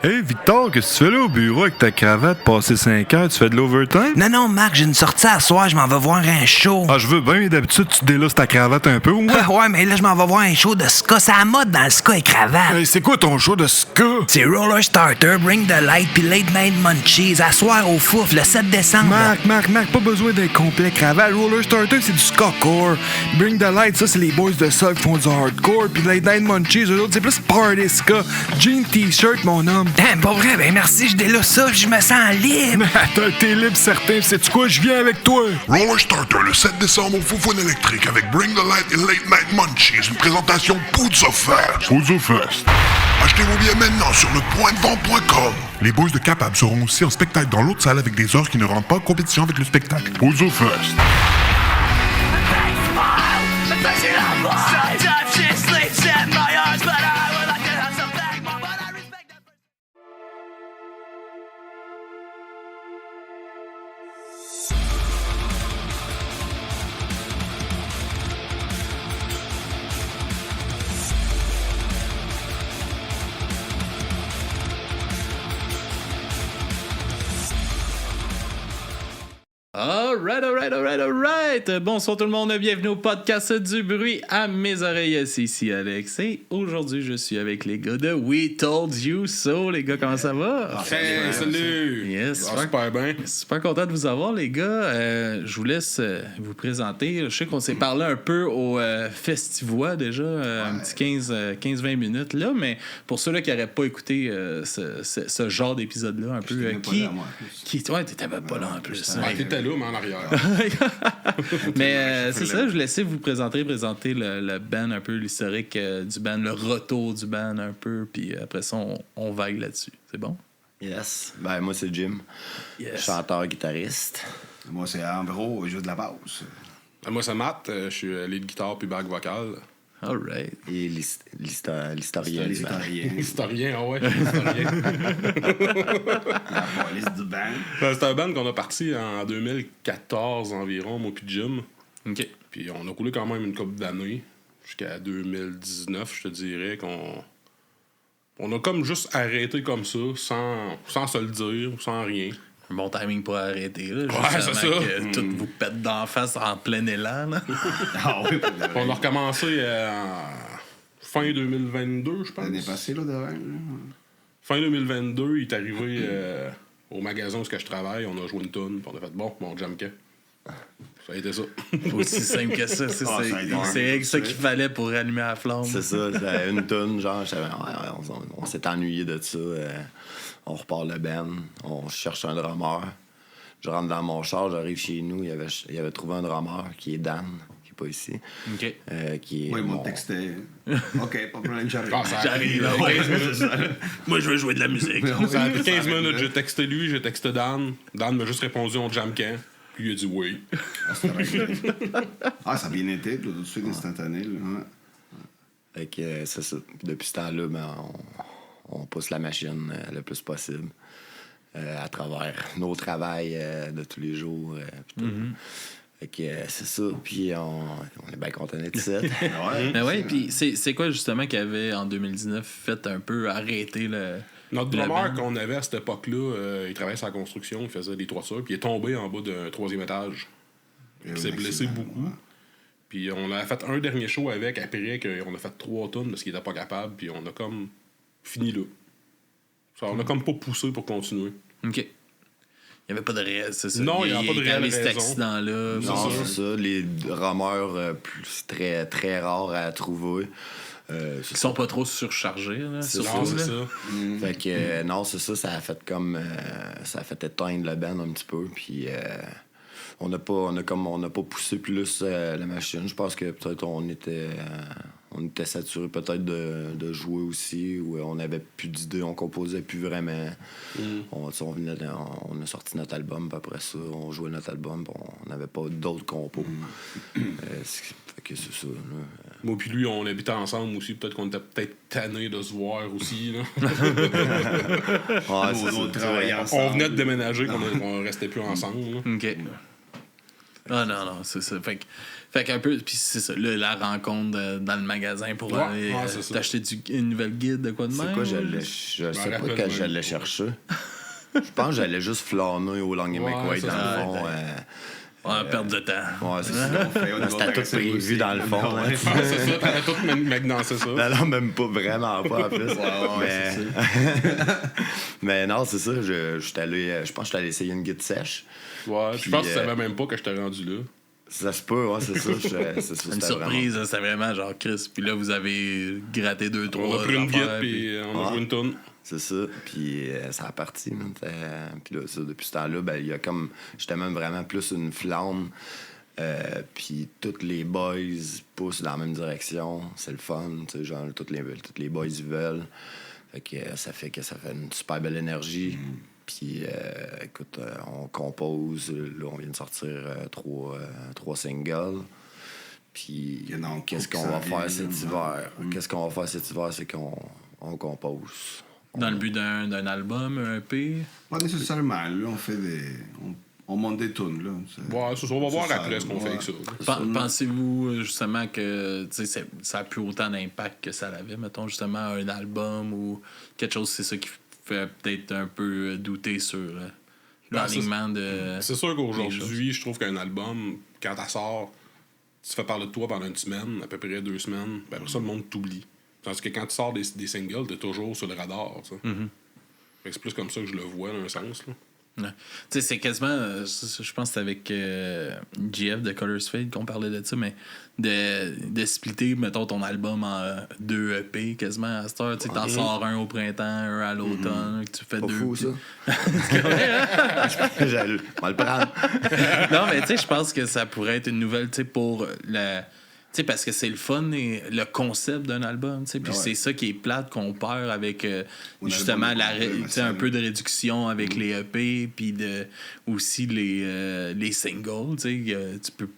Hey Victor, qu'est-ce que tu fais là au bureau avec ta cravate passé 5 heures? Tu fais de l'overtime? Non, Marc, j'ai une sortie à soir, je m'en vais voir un show. Ah, je veux bien, mais d'habitude, tu délasses ta cravate un peu, ouais? Ouais, mais là, je m'en vais voir un show de ska. C'est à la mode dans le ska et cravate. Hey, c'est quoi ton show de ska? C'est Roller Starter, Bring the Light puis Late Night Munchies à soir au Fouf le 7 décembre. Marc, pas besoin d'un complet cravate. Roller Starter, c'est du ska-core. Bring the Light, ça, c'est les boys de ça qui font du hardcore. Puis Late Night Munchies, eux autres, c'est plus party ska. Jean T-shirt, mon homme. Pas vrai, ben merci, je délaisse ça, je me sens libre. Attends, t'es libre, certain. Sais-tu quoi? Je viens avec toi. Roller Starter le 7 décembre au Foufoune électrique avec Bring the Light et Late Night Munchies, une présentation Poudre Fest. Poudre Fest. Achetez vos billets maintenant sur lepointdevente.com. Les boys de Capable seront aussi en spectacle dans l'autre salle avec des heures qui ne rentrent pas en compétition avec le spectacle. Poudre Fest. Alright. Bonsoir tout le monde, bienvenue au podcast du bruit à mes oreilles. C'est ici Alex et aujourd'hui je suis avec les gars de We Told You So. Les gars, comment ça va? Hey, salut! Yes, Super bien. Super content de vous avoir, les gars. Je vous laisse vous présenter. Je sais qu'on s'est parlé un peu au Festivois déjà, un petit 15-20 minutes là, mais pour ceux-là qui n'auraient pas écouté ce genre d'épisode-là, un peu ouais, t'étais même pas là en plus. T'étais là, mais en arrière. Mais c'est ça, je vous laissais vous présenter le band, un peu l'historique du band, le retour du band un peu, puis après ça, on vague là-dessus. C'est bon? Yes. Ben, moi, c'est Jim. Yes. Chanteur-guitariste. Moi, c'est Ambro, je joue de la basse. Moi, c'est Matt. Je suis lead guitare puis back vocal. All right. Et l'historien. Historien, ah ouais. Historien. La police du band. C'est un band qu'on a parti en 2014 environ, moi puis Jim. OK. Puis on a roulé quand même une couple d'années. Jusqu'à 2019, je te dirais qu'on... On a comme juste arrêté comme ça, sans se le dire, sans rien. Un bon timing pour arrêter, là. Ouais, c'est ça. Que tout vous pète d'en face en plein élan, là. Ah oui, On a recommencé fin 2022, je pense. L'année passée, là, devant. Fin 2022, il est arrivé au magasin où je travaille, on a joué une tonne, puis on a fait bon, mon jam camp. Ça a été ça. Aussi simple que ça. C'est ça qu'il fallait pour rallumer la flamme. C'est ça, c'est une tonne, genre, on s'est ennuyé de ça. On repart le band, on cherche un drummer. Je rentre dans mon char, j'arrive chez nous, il avait trouvé un drummer qui est Dan, qui est pas ici. OK. Qui est Oui, mon texte est... OK, pas de problème, j'arrive. Ah, ça J'arrive. 15 minutes. Moi, je veux jouer de la musique. Ça a pris 15 minutes, j'ai texté lui, j'ai texté Dan. Dan m'a juste répondu on jam camp. Puis il a dit oui. Ah, ça a bien été, tout de suite instantané. Là. Ouais. Fait que c'est ça. Puis depuis ce temps-là, ben, on pousse la machine le plus possible à travers nos travails de tous les jours. Puis tout. Fait que c'est ça. Puis on est bien content d'être ici. Mais ouais, puis c'est quoi justement qui avait en 2019 fait un peu arrêter le... Notre drummer qu'on avait à cette époque-là, il travaillait sur la construction, il faisait des toitures, puis il est tombé en bas d'un 3e étage. Il s'est blessé beaucoup. Ouais. Puis on a fait un dernier show avec, après qu'on a fait 3 tonnes parce qu'il était pas capable, puis on a comme fini là. Ça, on a comme pas poussé pour continuer. OK. Il n'y avait pas de réel, c'est ça? Non, il n'y avait pas de réelle raison. Cet accident-là. Non, c'est ça. Les rameurs, très, très rares à trouver. Qui sont pas trop surchargés, là. C'est ça. Fait que, non, c'est ça. Ça a fait comme... ça a fait éteindre le band un petit peu, puis... on n'a pas poussé plus la machine. Je pense que peut-être on était saturé peut-être de jouer aussi, où on n'avait plus d'idées, on composait plus vraiment. On a sorti notre album, puis après ça, on jouait notre album, puis on n'avait pas d'autres compos. Fait que c'est ça. Là. Moi puis lui, on habitait ensemble aussi. Peut-être qu'on était tannés de se voir aussi. Là. Ouais, On travaillait ensemble. On venait de déménager, qu'on restait plus ensemble. Là. OK. Ah non, c'est ça. Fait qu'un peu, puis c'est ça, là, la rencontre dans le magasin pour aller c'est ça. t'acheter une nouvelle guide de quoi de même. C'est quoi, m'en je sais pas rappelle que même j'allais pas. chercher. Je pense que j'allais juste flâner au Longueuil-McQuaid Ouais, ça, dans le fond. Ouais, perte de temps. Ouais, c'est ça. C'était tout prévu dans le fond. hein. Ah, c'est ça, t'avais tout McDancé ça. Non, même pas, vraiment pas en plus. mais... mais non, c'est ça. Je pense que j'étais allé essayer une guide sèche. Ouais, Puis, je pense que tu savais même pas que j'étais rendu là. Ça se peut, ouais, c'est ça. Une C'était surprise, là, c'est vraiment genre Chris. Puis là, vous avez gratté 2-3. On a pris une affaires, guide, puis on a joué une tonne. C'est ça. Puis ça a parti. Puis là, ça, depuis ce temps-là, ben, il y a comme. J'étais même vraiment plus une flamme. Puis tous les boys poussent dans la même direction. C'est le fun. Genre, tous les boys veulent. Ça fait une super belle énergie. Puis, écoute, on compose. Là, on vient de sortir 3 singles. Puis, qu'est-ce qu'on va faire cet hiver? Qu'est-ce qu'on va faire cet hiver? C'est qu'on compose. Dans le but d'un album, un EP. Pas nécessairement. Là, on fait on monte des tunes, là. Ouais, c'est ça. On va voir ça, après ce qu'on fait avec ça. Pensez-vous justement que ça a plus autant d'impact que ça l'avait, mettons, justement, un album ou quelque chose, c'est ça qui fait peut-être un peu douter sur l'alignement de. C'est sûr des qu'aujourd'hui, je trouve qu'un album, quand t'as sort, tu fais parler de toi pendant une semaine, à peu près 2 semaines, ben après ça, le monde t'oublie. Tandis que quand tu sors des singles, t'es toujours sur le radar, ça. Fait que c'est plus comme ça que je le vois, dans un sens, là. Ouais. Tu sais, c'est quasiment. Je pense que c'était avec GF de Colors Fade qu'on parlait de ça, mais de splitter, mettons, ton album en 2 EP quasiment à cette heure. Tu sais, t'en sors un au printemps, un à l'automne, tu fais Pas 2. fou, ça. J'allais on va le prendre. Non, mais tu sais, je pense que ça pourrait être une nouvelle, tu sais, pour la. Tu sais, parce que c'est le fun et le concept d'un album, tu sais. Puis c'est ça qui est plate qu'on perd avec, justement, tu sais, un peu de réduction avec les EP, puis aussi les singles, tu sais. Tu peux.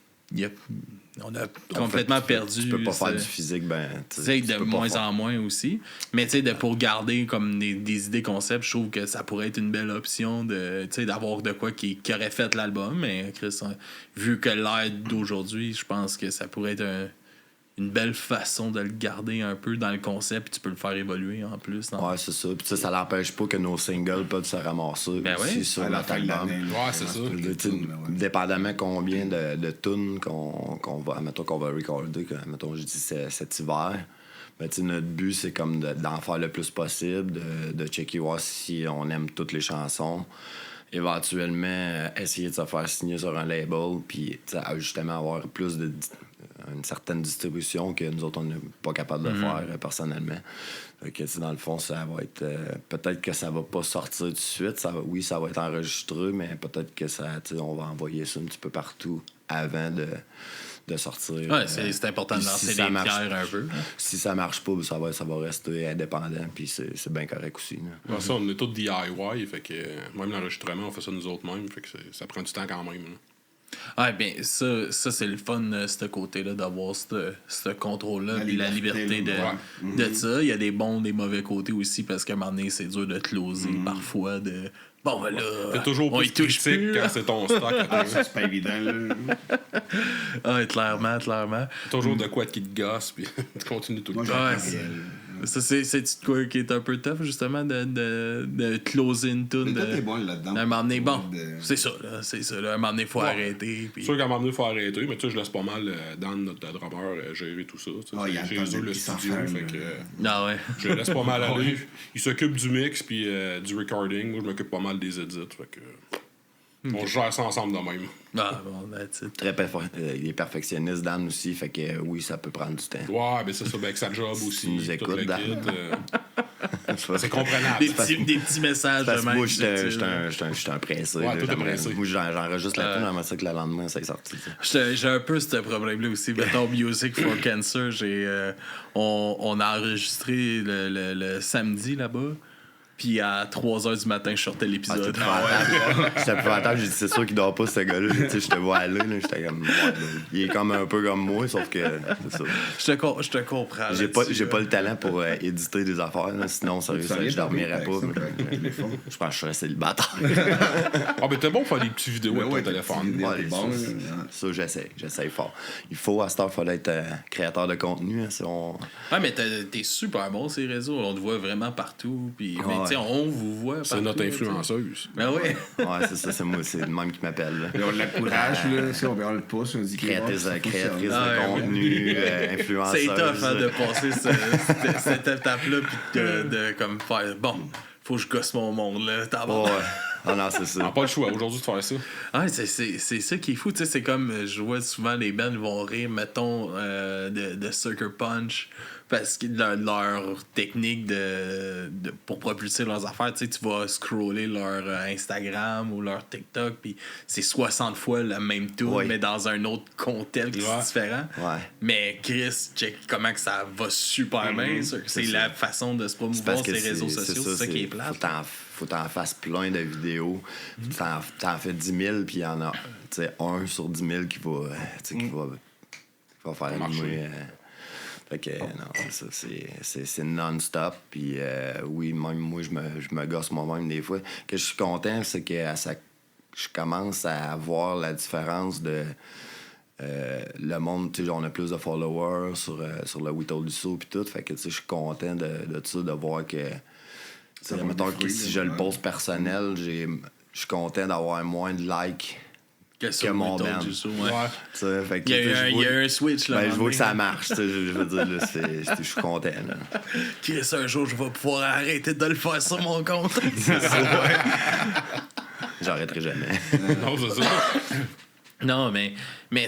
On a complètement perdu. Tu peux pas faire du physique, ben. Tu sais, de moins en moins aussi. Mais tu sais, pour garder comme des idées concepts, je trouve que ça pourrait être une belle option d'avoir de quoi qui aurait fait l'album. Mais Chris, vu que l'ère d'aujourd'hui, je pense que ça pourrait être une belle façon de le garder un peu dans le concept, puis tu peux le faire évoluer en plus. Ouais, c'est ça. Puis ça n'empêche pas que nos singles peuvent se ramasser aussi sur notre album. Ouais, c'est ça. Dépendamment combien de tunes qu'on va recorder, mettons, je dis cet hiver, ben, notre but, c'est comme d'en faire le plus possible, de checker voir si on aime toutes les chansons. Éventuellement, essayer de se faire signer sur un label, puis justement avoir plus une certaine distribution que nous autres, on n'est pas capable de faire personnellement. Que, dans le fond, ça va être... peut-être que ça va pas sortir tout de suite. Ça va être enregistré, mais peut-être que on va envoyer ça un petit peu partout avant de sortir. Ouais, c'est important de lancer des pierres un peu. Si ça marche pas, ça va rester indépendant, puis c'est bien correct aussi. Là. Ça, on est tous DIY, fait que même l'enregistrement, on fait ça nous autres mêmes, fait que ça prend du temps quand même. Là. Ah, bien, ça c'est le fun, ce côté-là, d'avoir ce contrôle-là, puis la liberté de ça. Il y a des bons, des mauvais côtés aussi, parce qu'à un moment donné, c'est dur de closer parfois. Bon, ben là, c'est toujours on plus y touche critique plus. quand c'est ton stock. C'est pas évident, là. Ah, clairement. Toujours de quoi qui te gosse, puis tu continues tout le temps. Ça, c'est quoi qui est un peu tough, justement, de closer une tune. Mais toi, t'es bon là-dedans. À un moment donné, c'est ça, là. À un moment donné, il faut arrêter. C'est sûr qu'à un moment donné, il faut arrêter, mais tu sais, je laisse pas mal Dan, notre drummer, gérer tout ça. J'ai le studio, fait que... Ah ouais. Je le laisse pas mal aller. Il s'occupe du mix, puis du recording. Moi, je m'occupe pas mal des edits, fait que... On gère ça ensemble de même. Ah bon, that's it. Il est perfectionniste, Dan, aussi, fait que oui, ça peut prendre du temps. Ouais, ben c'est ça, avec sa job aussi. nous écoutes, Dan. C'est comprenable. Des petits messages parce de que même. moi, je suis un pressé. Ouais, toi, t'es pressé. Moi, j'enregistre la tune, ça que le lendemain, ça est sorti. J'ai un peu ce problème-là aussi. Mettons, Music for Cancer, on a enregistré le samedi là-bas. Puis à 3h du matin, je sortais l'épisode. J'étais épouvantable, j'ai dit c'est sûr qu'il dort pas ce gars-là. Tu sais, je te vois aller, là, j'étais comme. Ouais, là, il est comme un peu comme moi, sauf que c'est ça. Je te comprends. J'ai pas le talent pour éditer des affaires, là, sinon sérieux, je dormirais pas. Je pense que je serais célibataire. Ah, mais t'es bon pour faire des petites vidéos avec ton téléphone. Ça, j'essaie fort. Il faut, à cette heure, il fallait être créateur de contenu. Hein, si on... Ah, mais t'es super bon, ces réseaux. On te voit vraiment partout. Puis, mais tu sais, on vous voit partout. C'est notre influenceuse. Ben oui. Ouais, c'est ça, c'est moi, c'est le même qui m'appelle. Là. Et on l'encourage, là, si on regarde le pouce, on dit créatrice de contenu, influenceuse. C'est tough hein, de passer cette étape-là puis de comme faire bon, faut que je gosse mon monde là. Ouais. Ah non, c'est ça. On n'a pas le choix aujourd'hui de faire ça. Ah, c'est ça qui est fou, tu sais, c'est comme je vois souvent les bands vont rire, mettons, de Sucker Punch parce que leur technique pour propulser leurs affaires, tu sais, tu vas scroller leur Instagram ou leur TikTok, puis c'est 60 fois le même tour, mais dans un autre contexte différent. Ouais. Mais Chris, check comment que ça va super bien. C'est la façon de se promouvoir ces réseaux sociaux, c'est ça qui est plate. Faut t'en fasses plein de vidéos. T'en fais 10 000, puis il y en a un sur 10 000 qui va faire animer. Fait que non, c'est ça. C'est non-stop. Puis oui, même moi, je me gosse moi-même des fois. Que je suis content, c'est que je commence à voir la différence de le monde. Tu sais, on a plus de followers sur le We Told You So puis tout. Fait que tu sais, je suis content de ça, de voir que mettons que si je le pose personnel, je suis content d'avoir moins de likes que mon band. Il y a un switch là. Ben, je vois que ça marche. Je veux dire, là, je suis content. Chris, un jour, je vais pouvoir arrêter de le faire sur mon compte. J'arrêterai jamais. Non, c'est ça. Non, mais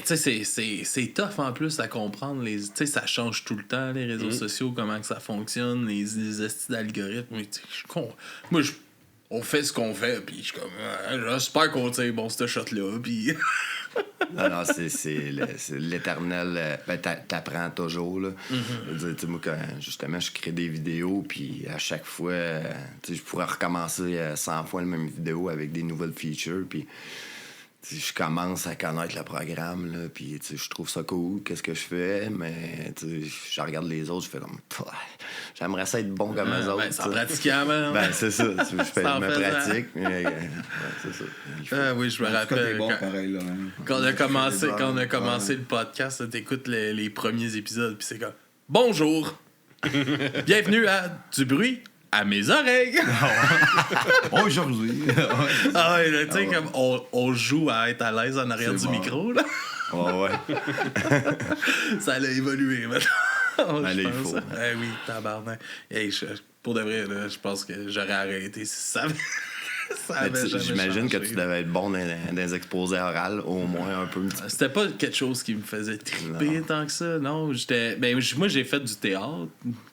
tu sais, c'est tough en plus à comprendre. Tu sais, ça change tout le temps, les réseaux sociaux, comment que ça fonctionne, les estis d'algorithmes. Moi, on fait ce qu'on fait, puis je suis comme, j'espère qu'on tire bon ce shot-là, puis... Non, c'est l'éternel... Ben, t'apprends toujours, là. Je veux dire, moi, quand, justement, je crée des vidéos, puis à chaque fois, je pourrais recommencer 100 fois la même vidéo avec des nouvelles features, puis... Je commence à connaître le programme, là, puis je trouve ça cool, qu'est-ce que je fais, mais je regarde les autres, je fais comme, j'aimerais ça être bon comme eux autres. Ben, c'est pratiquement. Ben, c'est ça, je me pratique, mais c'est ça. Oui, je me rappelle. Bon, pareil, là, hein. Quand on a commencé le podcast, t'écoutes les premiers épisodes, puis c'est comme, bonjour, bienvenue à Du bruit à mes oreilles. Aujourd'hui. Ah ouais, tu sais, comme on joue à être à l'aise en arrière du micro, là. Ouais. Ça a évolué, maintenant. Allez, il faut. Oui, tabarnak. Hey, pour de vrai, là, je pense que j'aurais arrêté si ça avait jamais j'imagine changé, que tu devais être bon dans des exposés orales, au moins un peu. C'était pas quelque chose qui me faisait triper tant que ça. Non, moi, j'ai fait du théâtre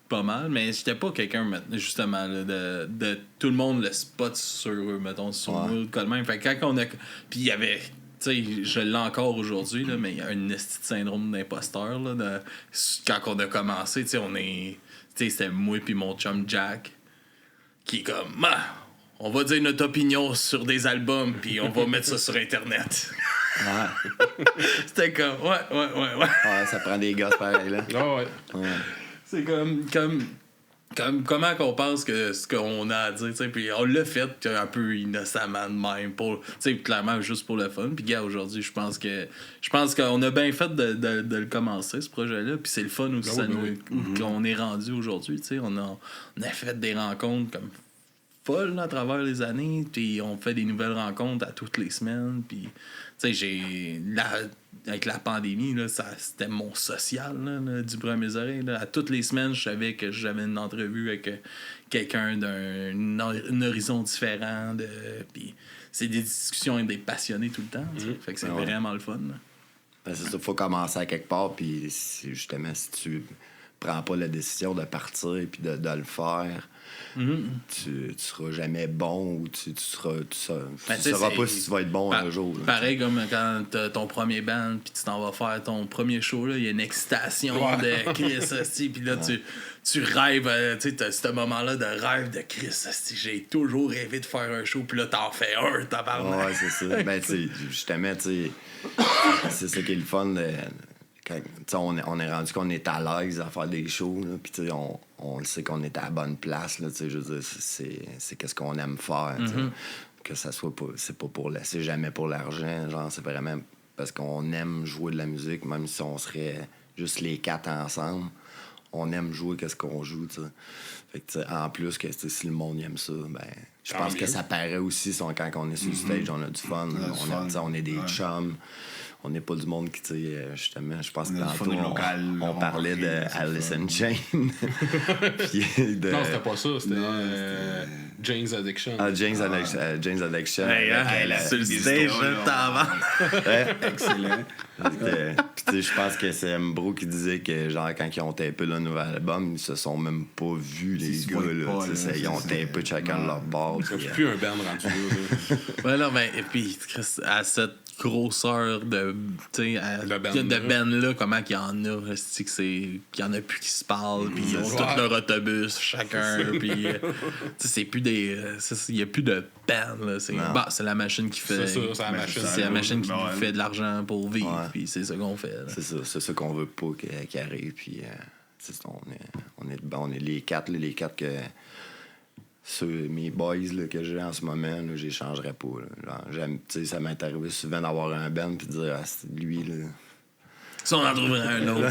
pas mal, mais j'étais pas quelqu'un, justement, là, de tout le monde le spot sur eux, mettons, sur nous, de même. Fait que quand on a... Puis il y avait... Tu sais, je l'ai encore aujourd'hui, là, mais il y a un esti de syndrome d'imposteur, là, quand on a commencé, tu sais, tu sais, c'était moi puis mon chum Jack, qui est comme... on va dire notre opinion sur des albums, puis on va mettre ça sur Internet. C'était comme... Ouais, ça prend des gars pareil, là. Ah ouais. C'est comme comment qu'on pense que ce qu'on a à dire, tu sais, puis on l'a fait un peu innocemment de même, tu sais, clairement juste pour le fun. Puis gars, aujourd'hui, je pense qu'on a bien fait de le commencer, ce projet-là, puis c'est le fun aussi qu'on est rendu aujourd'hui, tu sais, on a fait des rencontres comme folles à travers les années, puis on fait des nouvelles rencontres à toutes les semaines, puis tu sais, avec la pandémie, là, c'était mon social, là, du bruit à mes oreilles. Là. À toutes les semaines, je savais que j'avais une entrevue avec quelqu'un d'un horizon différent. Puis c'est des discussions avec des passionnés tout le temps. Fait que c'est vraiment le fun. Ben, c'est ça, faut commencer à quelque part. Puis justement, si tu prends pas la décision de partir puis de le faire, tu seras jamais bon ou tu sauras Ben, pas si tu vas être bon un jour. Là, pareil comme quand t'as ton premier band puis tu t'en vas faire ton premier show, il y a une excitation de Chris hostie, puis là tu rêves, tu sais, t'as ce moment-là de rêve de Chris hostie, j'ai toujours rêvé de faire un show, puis là t'en fais un, tabarnak. Ouais, c'est ça. Ben, tu sais, justement, tu sais, c'est ça qui est le fun. On est rendu qu'on est à l'aise à faire des shows, puis tu sais, on le sait qu'on est à la bonne place, là, tu sais, je veux dire, c'est qu'est-ce qu'on aime faire, tu sais. Que ça soit pas, c'est pas pour c'est jamais pour l'argent, genre, c'est vraiment parce qu'on aime jouer de la musique, même si on serait juste les 4 ensemble, on aime jouer qu'est-ce qu'on joue, tu sais. Fait que, tu sais, en plus que si le monde aime ça, ben, je pense que ça paraît aussi quand on est sur le stage, on a du fun, on est des chums. On n'est pas du monde qui, tu sais, justement, je pense que tantôt, on parlait de Alice in Chains. Puis non, c'était pas ça, c'était Jane's Addiction. Ah, Jane's Addiction. Sur le stage, Excellent. Puis, tu sais, je pense que c'est Mbro qui disait que, genre, quand ils ont tapé le nouvel album, ils se sont même pas vus, les gars, là. Ils ont tapé chacun de leur bord. C'est plus un band rendu là. Ouais, non, mais, et puis, à cette grosseur de band là, comment qu'il y en a, c'est qu'il y en a plus qui se parlent, puis ils ont tout leur autobus chacun, puis c'est plus des il y a plus de band là, c'est la machine qui fait c'est la machine qui fait de l'argent pour vivre, puis c'est ça qu'on fait là. C'est ça qu'on veut pas qu'il arrive, puis on est les quatre que mes boys là, que j'ai en ce moment, là, je les changerais pas. Là. Genre, ça m'est arrivé souvent d'avoir un band puis de dire c'est lui. Là. Si on en trouverait un autre,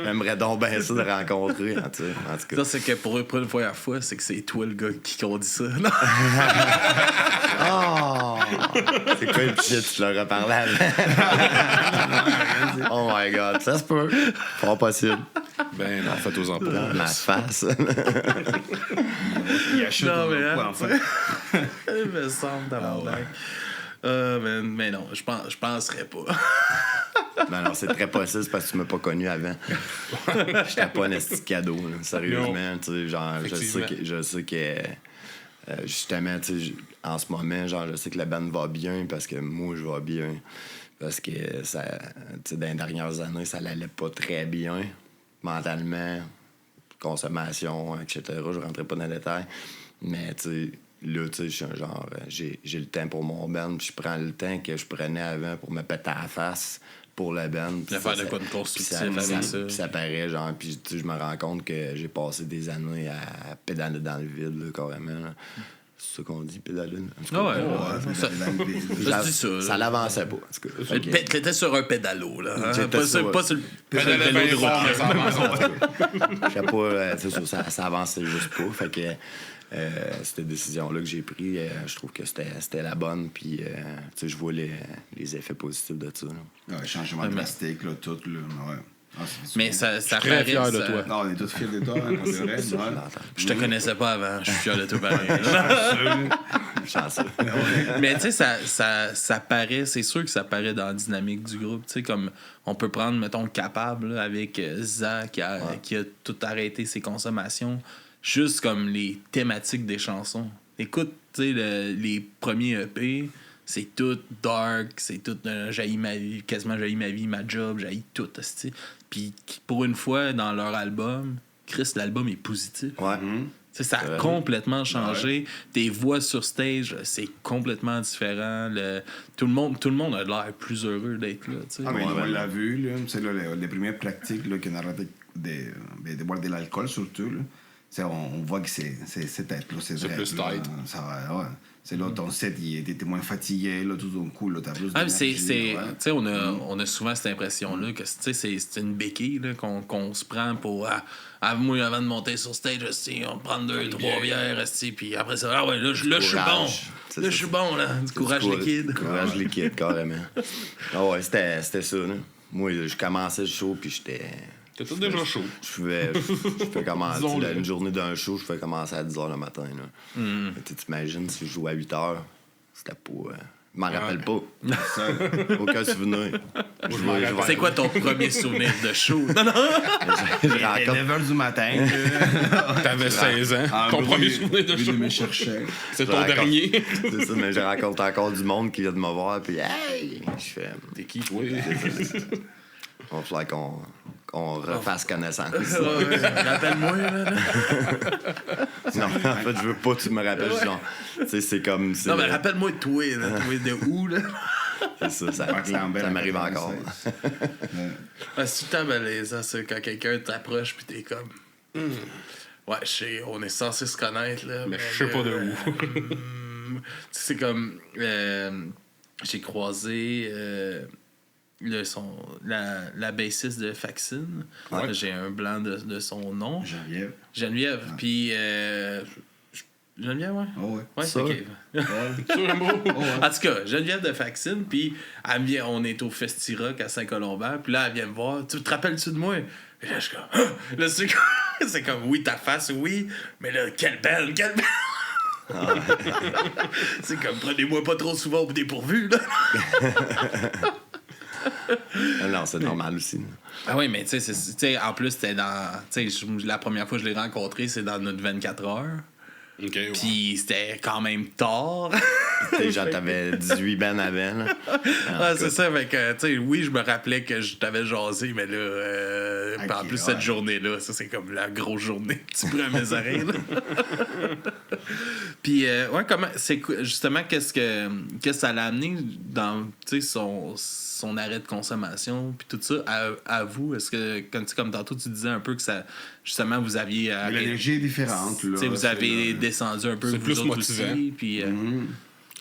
j'aimerais donc bien ça de rencontrer. En tout cas. Ça, c'est que pour une fois, c'est que c'est toi le gars qui dit ça. Oh! C'est quoi le shit, tu leur as parlé avant? Oh my god, ça se peut. Pas possible. Ben non, faites-en pas. Dans ma face. Il achète en fait. Il me semble tabarnak. Mais non, je penserais pas. Non, c'est très possible parce que tu m'as pas connu avant. J'étais pas un esti cadeau, là, sérieusement. Tu sais, genre, je sais que justement, tu sais, en ce moment, genre, je sais que la band va bien parce que moi, je vais bien. Parce que ça, tu sais, dans les dernières années, ça l'allait pas très bien. Mentalement, consommation, etc. Je rentrais pas dans les détails. Mais, tu sais, là, tu sais, je suis genre, j'ai le temps pour mon band, puis je prends le temps que je prenais avant pour me péter à la face pour la band. Puis faire de quoi de constructif avec ça. Puis ça paraît, genre, puis je me rends compte que j'ai passé des années à pédaler dans le vide, là, carrément. Là. C'est ça qu'on dit, pédaler. Ça l'avançait pas, en tout cas. T'étais sur un pédalo, là. Hein? Pas sur le pédalo de route. Je sais pas, c'est ça, ça avançait juste pas. Fait que cette décision-là que j'ai prise, je trouve que c'était la bonne. Puis, je vois les effets positifs de ça. Là. Ouais, changement drastique, là, tout. Là, ouais. Mais ça très fier de toi. Non, on est tous fiers de toi, hein, c'est vrai. Je te connaissais pas avant, je suis fier de toi pareil. Chanceux. Mais tu sais, ça paraît, c'est sûr que ça paraît dans la dynamique du groupe. Tu sais, comme on peut prendre, mettons, Capable là, avec Zach qui a tout arrêté ses consommations, juste comme les thématiques des chansons. Écoute, tu sais, les premiers EP. C'est tout dark, c'est tout j'haïs ma vie, quasiment j'haïs ma vie, ma job, j'haïs tout, t'sais. Puis pour une fois dans leur album, Chris, l'album est positif. Ouais. Ça a complètement changé. Ouais. Tes voix sur stage, c'est complètement différent. Tout le monde a l'air plus heureux d'être là. Ah, mais on l'a vu, là, c'est là, les premières pratiques là, qu'on arrête de boire de l'alcool surtout. Là. On voit que c'est tête, là, c'est vrai. C'est plus tight. Ça va, ouais. C'est là, ton set, il était moins fatigué, là, tout d'un coup, là, t'as plus de on a souvent cette impression-là que c'est une béquille là, qu'on se prend pour... moi, avant de monter sur stage, on prend 2-3 bières, puis après ça, là, je suis bon. Là, je suis bon, là. Du courage liquide. Courage liquide, carrément. Ah ouais, c'était ça, là. Moi, je commençais le show, puis j'étais... T'étais déjà chaud. Je fais commencer une journée d'un show, je fais commencer à 10h le matin. Tu t'imagines si je joue à 8h, c'était pas Je m'en rappelle pas. Aucun souvenir. C'est quoi ton premier souvenir de show? Non, non! Je À raconte. 9h du matin. T'avais 16 ans. Ton premier souvenir de show. Je me cherchais. C'est Je ton raconte. dernier. C'est ça, mais je raconte encore du monde qui vient de me voir, puis hey! Je fais. T'es qui, toi? Il va falloir qu'on refasse connaissance. Rappelle-moi, là. Non, en fait, je veux pas que tu me rappelles. Genre, tu sais, c'est comme. Non, mais rappelle-moi de toi, là. Toi, de où, là? C'est ça, ça Marc Lambert, ça m'arrive en encore. 96. C'est tout le temps malaisant, ça, quand quelqu'un t'approche pis t'es comme... Ouais, je sais, on est censé se connaître, là. Mais je sais pas de où. C'est comme... j'ai croisé... la bassiste de Faxine. Ouais. J'ai un blanc de son nom. Geneviève. Geneviève. Puis... Geneviève, ouais? Oh, ouais. Ouais, Ça. ok. Sur un mot. En tout cas, Geneviève de Faxine, puis elle me vient, on est au Festi-Rock à Saint-Colomban, puis là, elle vient me voir. Tu te rappelles-tu de moi? Et là, je suis comme... Ah! Là, c'est comme, oui, ta face, oui, mais là, quelle belle, quelle belle! C'est comme, prenez-moi pas trop souvent au dépourvu, là. Non, c'est normal aussi. Ah oui, mais tu sais, en plus, c'était dans... Tu sais, la première fois que je l'ai rencontré, c'est dans notre 24 heures. OK, ouais. Puis c'était quand même tard. Déjà, t'avais 18 ben avant. Là. Ah, c'est ça, fait que, tu sais, oui, je me rappelais que je t'avais jasé, mais là, Ok, en plus, ouais. cette journée-là, ça, c'est comme la grosse journée que tu prends à mes oreilles, là. Puis, ouais, comment, justement, qu'est-ce que ça l'a amené dans, tu sais, son arrêt de consommation, puis tout ça, à vous? Est-ce que, comme tantôt, tu disais un peu que ça, justement, vous aviez... Mais l'énergie est différente, là. Tu sais, vous avez descendu un peu, C'est vous plus autres motivant. aussi, puis...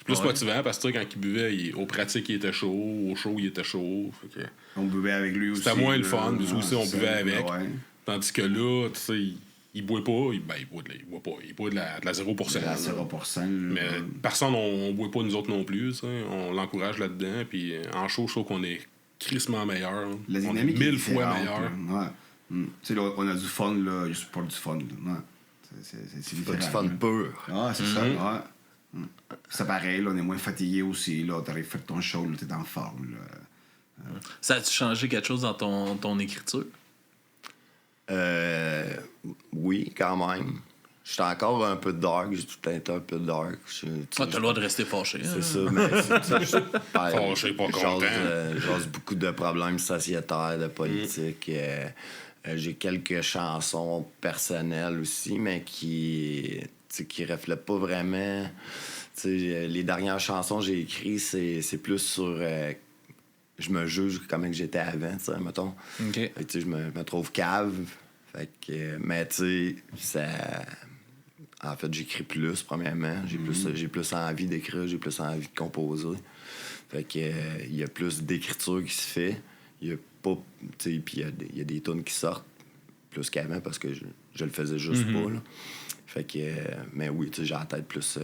Plus Ouais. motivant parce que tu sais, quand il buvait, aux pratiques, il était chaud. Au show, il était chaud. Fait que... On buvait avec lui aussi. C'était moins le là. fun, puis Ouais, aussi, on c'est buvait ça, avec. ouais. Tandis que là, tu sais, il boit pas. Il boit de la 0%. À là. 0%. Mais personne, on boit pas nous autres non plus. Tu sais. On l'encourage là-dedans. Puis en show, je trouve qu'on est crissement meilleur. La On est dynamique 1000 est fois différente, meilleur. là. Ouais. Tu sais, là, on a du fun, là, juste pour du fun. Là. Ouais. C'est Pas différent. du fun là. pur. Ah, c'est ça, ouais. C'est pareil, là, on est moins fatigué aussi. Là, t'arrives à faire ton show, là, t'es en forme. Là. Ça a-tu changé quelque chose dans ton écriture? Oui, quand même. J'étais encore un peu dark. J'ai tout le temps été un peu dark. T'as le droit de rester fâché. C'est ça, mais Fâché, pas content. J'ose beaucoup de problèmes sociétaires, de politique. J'ai quelques chansons personnelles aussi, mais qui reflètent pas vraiment. Les dernières chansons que j'ai écrites, c'est plus sur... je me juge comment que j'étais avant, mettons. OK. Fait que, je me trouve cave. Fait que, mais tu sais, ça... En fait, j'écris plus, premièrement. J'ai plus envie d'écrire, j'ai plus envie de composer. Fait que il y a plus d'écriture qui se fait. Il y a pas... Tu sais, puis il y a des tunes qui sortent plus qu'avant parce que je le faisais juste pas, là. Fait que... mais oui, tu sais, j'ai la tête plus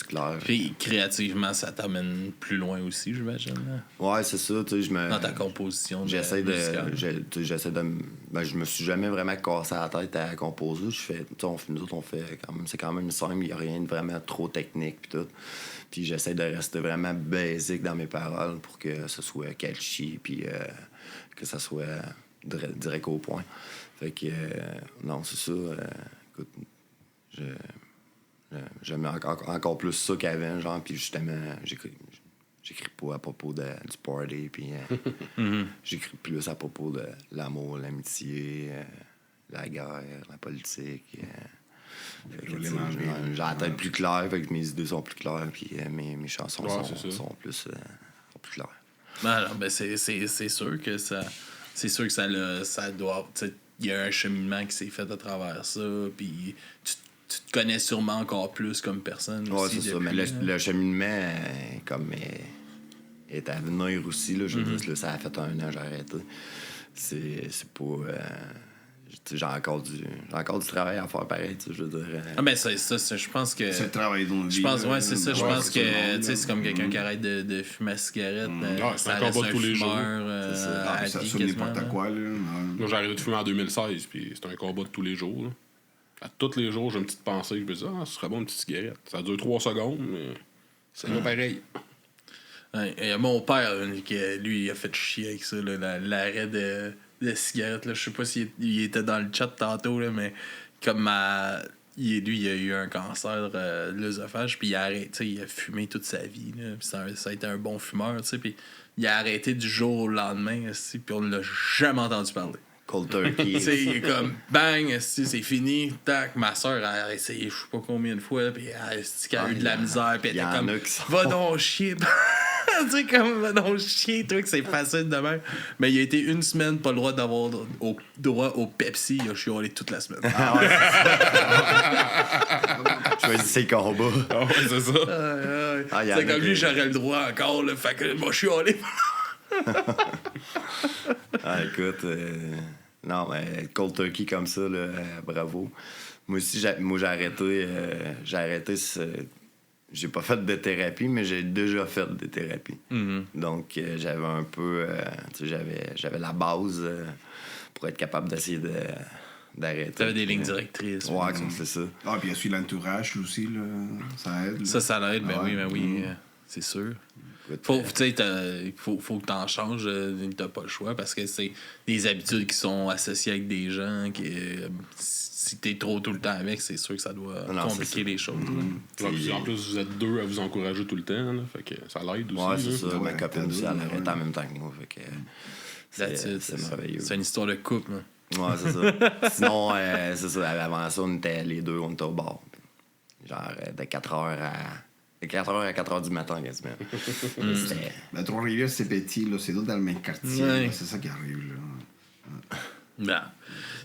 claire. Puis créativement, ça t'amène plus loin aussi, j'imagine. Là. Ouais, c'est ça, tu sais, Dans ta composition. J'essaie musicale. j'essaie de je me suis jamais vraiment cassé la tête à composer. Nous autres, on fait quand même, c'est quand même simple, il n'y a rien de vraiment trop technique pis tout. Puis j'essaie de rester vraiment basic dans mes paroles pour que ce soit catchy puis que ça soit direct au point. Fait que non, c'est ça. Écoute, j'aime encore plus ça qu'avant, genre, puis justement, j'écris pas à propos du party, puis j'écris plus à propos de l'amour, l'amitié, la guerre, la politique. J'ai la tête plus claire, fait que mes idées sont plus claires, puis mes chansons sont plus claires. Ben alors, ben c'est sûr que ça... C'est sûr que ça doit... Il y a un cheminement qui s'est fait à travers ça, puis tu te connais sûrement encore plus comme personne Ouais, aussi. c'est ça, mais le cheminement est à venir aussi, là, je veux dire, là, ça a fait 1 an, j'ai arrêté. C'est pas... j'ai encore du travail à faire pareil, je veux dire. Ah ben ça, je pense que... C'est le travail dans la vie. Je pense, là. ouais, c'est ça. Je Ouais, pense c'est tout le que monde, tu sais, là. c'est comme quelqu'un qui arrête de fumer la cigarette. Ouais, c'est ça un combat reste de tous les jours. fumeur, C'est ça. Ah, à puis ça vie, assume quasiment, n'importe là. quoi, là. Moi, j'ai arrêté de fumer en 2016, puis c'est un combat de tous les jours. Là. À tous les jours, j'ai une petite pensée. Je me dis, ce serait bon une petite cigarette. Ça dure 3 secondes, mais c'est pas pareil. Ouais, et mon père, lui, il a fait chier avec ça, là, l'arrêt de cigarette. Là. Je sais pas s'il était dans le chat tantôt, là, mais comme lui, il a eu un cancer de l'œsophage, puis il a fumé toute sa vie. Là, puis ça a été un bon fumeur, puis il a arrêté du jour au lendemain, puis on ne l'a jamais entendu parler. Cold turkey. Il est comme bang, c'est fini, tac. Ma soeur a essayé je sais pas combien de fois, puis elle a eu de la misère, puis elle était comme va donc chier. Tu sais, comme va donc chier, toi, que c'est facile de même. Mais il a été une semaine pas le droit d'avoir droit au Pepsi, il a chiolé toute la semaine. Choisissez le combat. Ah ouais, c'est ça. C'est comme lui, j'aurais le droit encore, le fait que moi, chiolé. Écoute, non, mais cold turkey comme ça, là, bravo. Moi aussi, j'ai arrêté. J'ai pas fait de thérapie, mais j'ai déjà fait de thérapie. Mm-hmm. Donc, j'avais un peu. J'avais la base pour être capable d'essayer d'arrêter. T'avais des lignes directrices. Ouais, c'est ça. Ah, puis il y a aussi l'entourage aussi, là. Ça aide. Là. Ça l'aide, ben oui, c'est sûr. Faut que t'en changes, t'as pas le choix, parce que c'est des habitudes qui sont associées avec des gens qui. Si t'es trop tout le temps avec, c'est sûr que ça doit compliquer les choses. En plus, vous êtes deux à vous encourager tout le temps, là, fait que ça l'aide aussi. Ouais, c'est ça. Ouais, Ma copine aussi, elle arrête en même temps que nous. Fait que C'est merveilleux. C'est une histoire de couple. Hein. Ouais, c'est ça. Sinon, c'est ça. Avant ça, on était les deux, on était au bar. Genre de 4h à 4h du matin, quasiment. C'était... Ben, Trois-Rivières, c'est petit, là. C'est tout dans le même quartier. Ouais. Là. C'est ça qui arrive, là. Ben.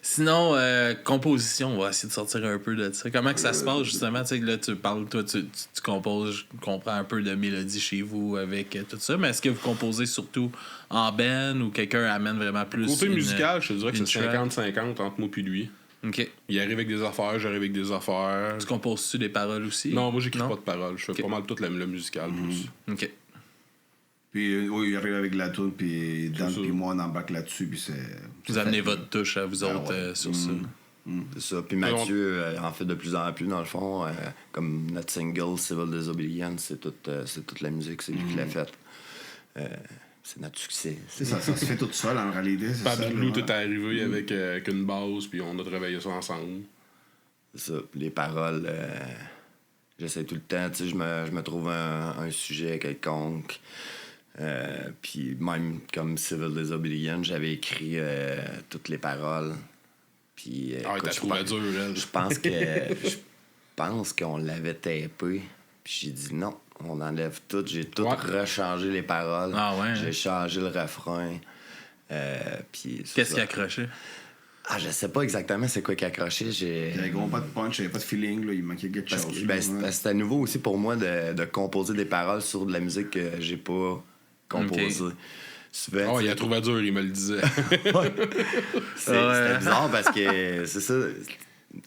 Sinon, composition, on va essayer de sortir un peu de ça. Comment que ça se passe, justement? Tu sais, là, tu parles, toi, tu composes, je comprends un peu de mélodie chez vous avec tout ça, mais est-ce que vous composez surtout en band ou quelqu'un amène vraiment plus... Côté musical, je te dirais que c'est track? 50-50 entre moi et lui. OK. Il arrive avec des affaires, j'arrive avec des affaires. Tu composes-tu des paroles aussi? Non, moi, j'écris pas de paroles. Je fais pas mal toute la musicale, plus. OK. Puis, oui, il arrive avec la toune, puis Dan, puis moi, on embarque là-dessus, puis c'est... Vous amenez votre touche à vous autres ouais. sur ça. C'est ça. Puis Mathieu en fait de plus en plus, dans le fond. Comme notre single Civil Disobedience, c'est toute la musique, c'est lui qui l'a faite. C'est notre succès. C'est ça, ça se fait tout seul, en réalité, c'est ça. Pablo, là, tout est arrivé avec une base, puis on a travaillé ça ensemble. C'est ça. Les paroles, j'essaie tout le temps, tu sais, je me trouve un sujet quelconque. Puis même comme Civil Disobedience, j'avais écrit toutes les paroles. Puis t'as trouvé dur, elle. je pense qu'on l'avait tapé. Puis j'ai dit non, on enlève tout. J'ai tout rechangé les paroles. Ah ouais, J'ai changé le refrain. Puis qu'est-ce qui a accroché? Je sais pas exactement c'est quoi qui a accroché. Il y avait gros pas de punch, il n'y avait pas de feeling, là, il manquait quelque Parce chose. que c'était nouveau aussi pour moi de composer des paroles sur de la musique que j'ai pas composée. Okay. Souvent, il a trouvé dur, il me le disait. C'était bizarre parce que c'est ça.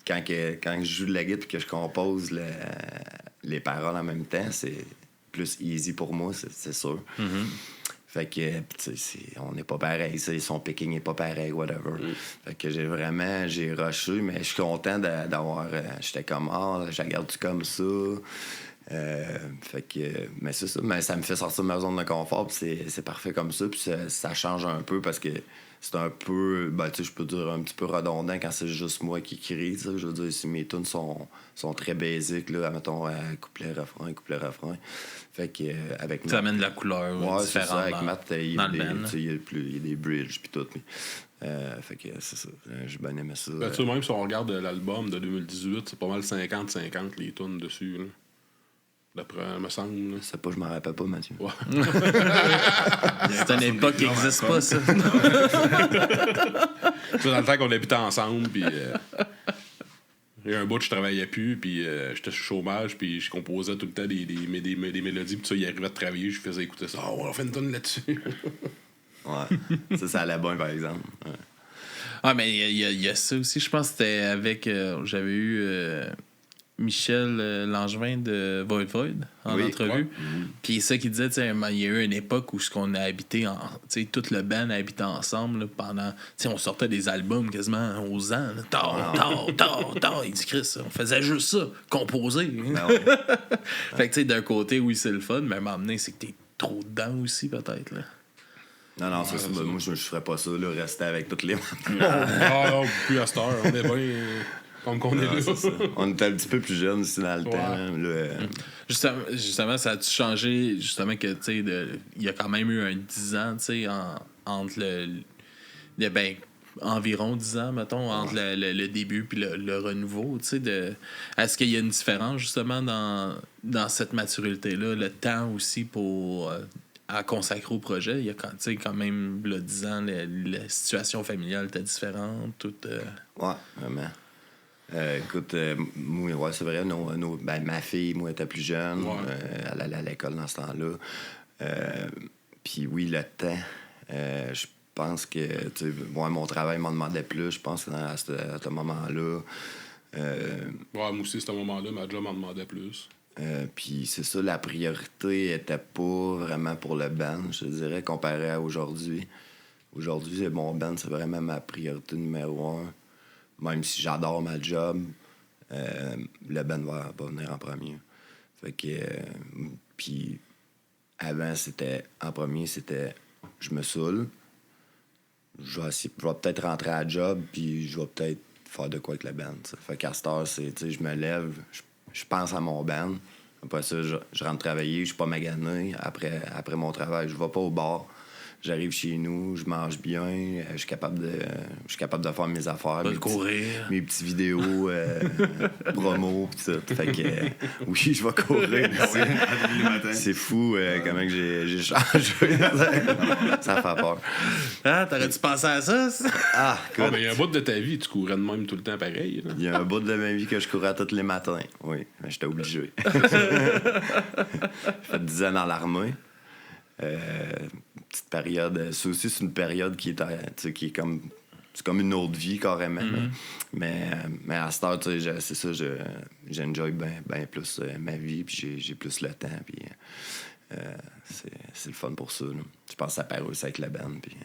Quand je joue de la guitare et que je compose les paroles en même temps, c'est plus easy pour moi, c'est sûr. Mm-hmm. Fait que, on n'est pas pareil. Son picking n'est pas pareil, whatever. Fait que j'ai rushé, mais je suis content d'avoir. J'étais comme, je regarde-tu comme ça? Fait que, mais c'est ça. Mais ça me fait sortir de ma zone de confort, puis c'est parfait comme ça. Puis ça change un peu parce que c'est un peu, je peux dire un petit peu redondant quand c'est juste moi qui crie. Ça. Je veux dire, si mes tunes sont très basiques, là, mettons, couplet, refrain. Fait que, avec ça amène de la couleur c'est ça. Avec Matt, il y a des bridges puis tout. Fait que c'est ça. J'ai bien aimé ça. Tu sais, même si on regarde l'album de 2018, c'est pas mal 50-50 les tunes dessus. Là. D'après, me semble. Là. C'est pas, je m'en rappelle pas, Mathieu. Ouais. C'est une époque qui n'existe pas, ça. C'est dans le temps qu'on habitait ensemble, puis il y a un bout, je travaillais plus, puis j'étais sur chômage, puis je composais tout le temps des mélodies, puis ça, il arrivait de travailler, je faisais écouter ça. On fait une tonne là-dessus. Ouais. Ça allait bien, par exemple. Ouais. Ah, mais il y a ça aussi. Je pense que c'était avec... j'avais eu... Michel Langevin de Void en entrevue. Ouais. Puis ça qu'il disait, il y a eu une époque où on a habité, tout le band a habité ensemble là, pendant. On sortait des albums quasiment aux ans. Tard. Il dit Chris, on faisait juste ça, composer. Ben ouais. Fait que d'un côté, oui, c'est le fun, mais à un moment donné, c'est que trop dedans aussi, peut-être. Là. Non, c'est ça. Moi, je ferais pas ça, là, rester avec toutes les Non, plus à cette heure. On est bien comme qu'on est là. c'est ça. On était un petit peu plus jeunes aussi dans le temps. Hein, là, Justement, ça a-tu changé, justement, que, tu sais, il y a quand même eu un 10 ans, tu sais, entre environ 10 ans, mettons, entre le début puis le renouveau, tu sais, est-ce qu'il y a une différence, justement, dans cette maturité-là, le temps aussi pour à consacrer au projet? Il y a quand même, là, 10 ans, la situation familiale était différente, tout... Ouais, vraiment. Écoute, moi, ouais, c'est vrai, ma fille, moi, était plus jeune. Elle allait à l'école dans ce temps-là. Puis oui, le temps, je pense que, moi, mon travail m'en demandait plus, je pense, à ce moment-là. Moi aussi, à ce moment-là, ma job m'en demandait plus. Puis c'est ça, la priorité était pas vraiment pour le band, je te dirais, comparé à aujourd'hui. Aujourd'hui, mon band, c'est vraiment ma priorité numéro 1. Même si j'adore ma job, le band va venir en premier. Fait que... puis avant, en premier, c'était je me saoule, je vais peut-être rentrer à la job, puis je vais peut-être faire de quoi avec le band. T'sais. Fait qu'à cette heure, je me lève, je pense à mon band. Après ça, je rentre travailler, je suis pas magané. Après mon travail, je vais pas au bar. J'arrive chez nous, je mange bien, je suis capable de faire mes affaires. De courir. Mes petites vidéos, promo, pis ça. Fait que, oui, je vais courir. C'est fou comment que j'ai changé. Ça fait peur. Ah, t'aurais-tu pensé à ça? Écoute, Il y a un bout de ta vie, tu courais de même tout le temps pareil. Il y a un bout de ma vie que je courais tous les matins. Oui, mais j'étais obligé. J'ai fait 10 ans dans l'armée. Petite période. Ça aussi, c'est une période qui est comme. C'est comme une autre vie, carrément. Mais à cette heure, c'est ça, j'enjoy bien plus ma vie, puis j'ai plus le temps, puis c'est le fun pour ça. Là. Je pense que ça paraît aussi avec la band, puis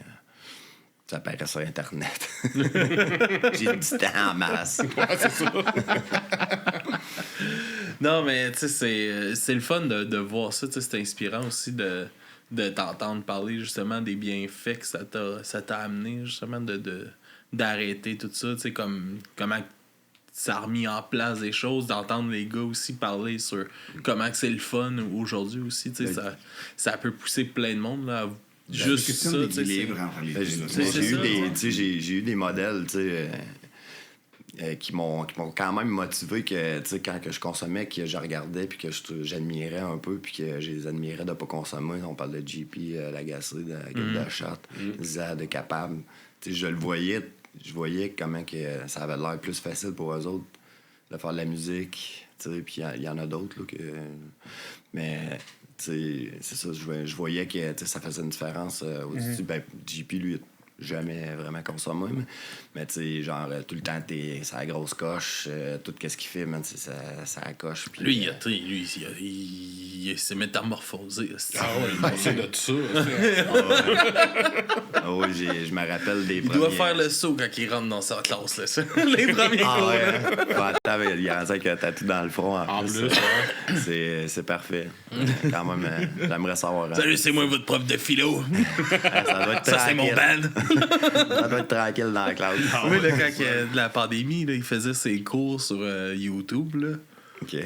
ça paraît sur Internet. J'ai du temps en masse. C'est ça. Non, mais tu sais, c'est le fun de voir ça. C'est inspirant aussi de t'entendre parler justement des bienfaits que ça t'a amené, justement, d'arrêter tout ça. Tu sais, comment ça a remis en place des choses, d'entendre les gars aussi parler sur comment que c'est le fun aujourd'hui aussi. Tu sais, ça peut pousser plein de monde là, juste ça. J'ai eu des modèles, tu sais. Qui m'ont quand même motivé que, tu sais, quand que je consommais, que je regardais, puis que j'admirais un peu, puis que je les admirais de pas consommer. On parle de JP, Lagacé, de Gueule de Shot, Zad, de Capable. Tu sais, je voyais comment que ça avait l'air plus facile pour eux autres de faire de la musique, tu sais, puis il y en a d'autres, là, que... Mais, tu sais, c'est ça, je voyais que, tu sais, ça faisait une différence au-dessus. Ben, JP, lui, jamais vraiment consommé, mais tu sais, genre, tout le temps, c'est la grosse coche, tout ce qu'il fait, man, ça coche. Pis, lui, il s'est métamorphosé. C'est de tout ça. Oui, je me rappelle des premiers... Il doit faire le saut quand il rentre dans sa classe, là, ça. Les premiers cours. Ouais. Attends, il y a un tatou dans le front, en plus. C'est parfait. Quand même, j'aimerais savoir... Salut, c'est moi votre prof de philo. Ça doit être ça, c'est mon band. Ça doit être tranquille dans la classe. Oui, là, quand il y a de la pandémie, là, il faisait ses cours sur YouTube. Là. OK.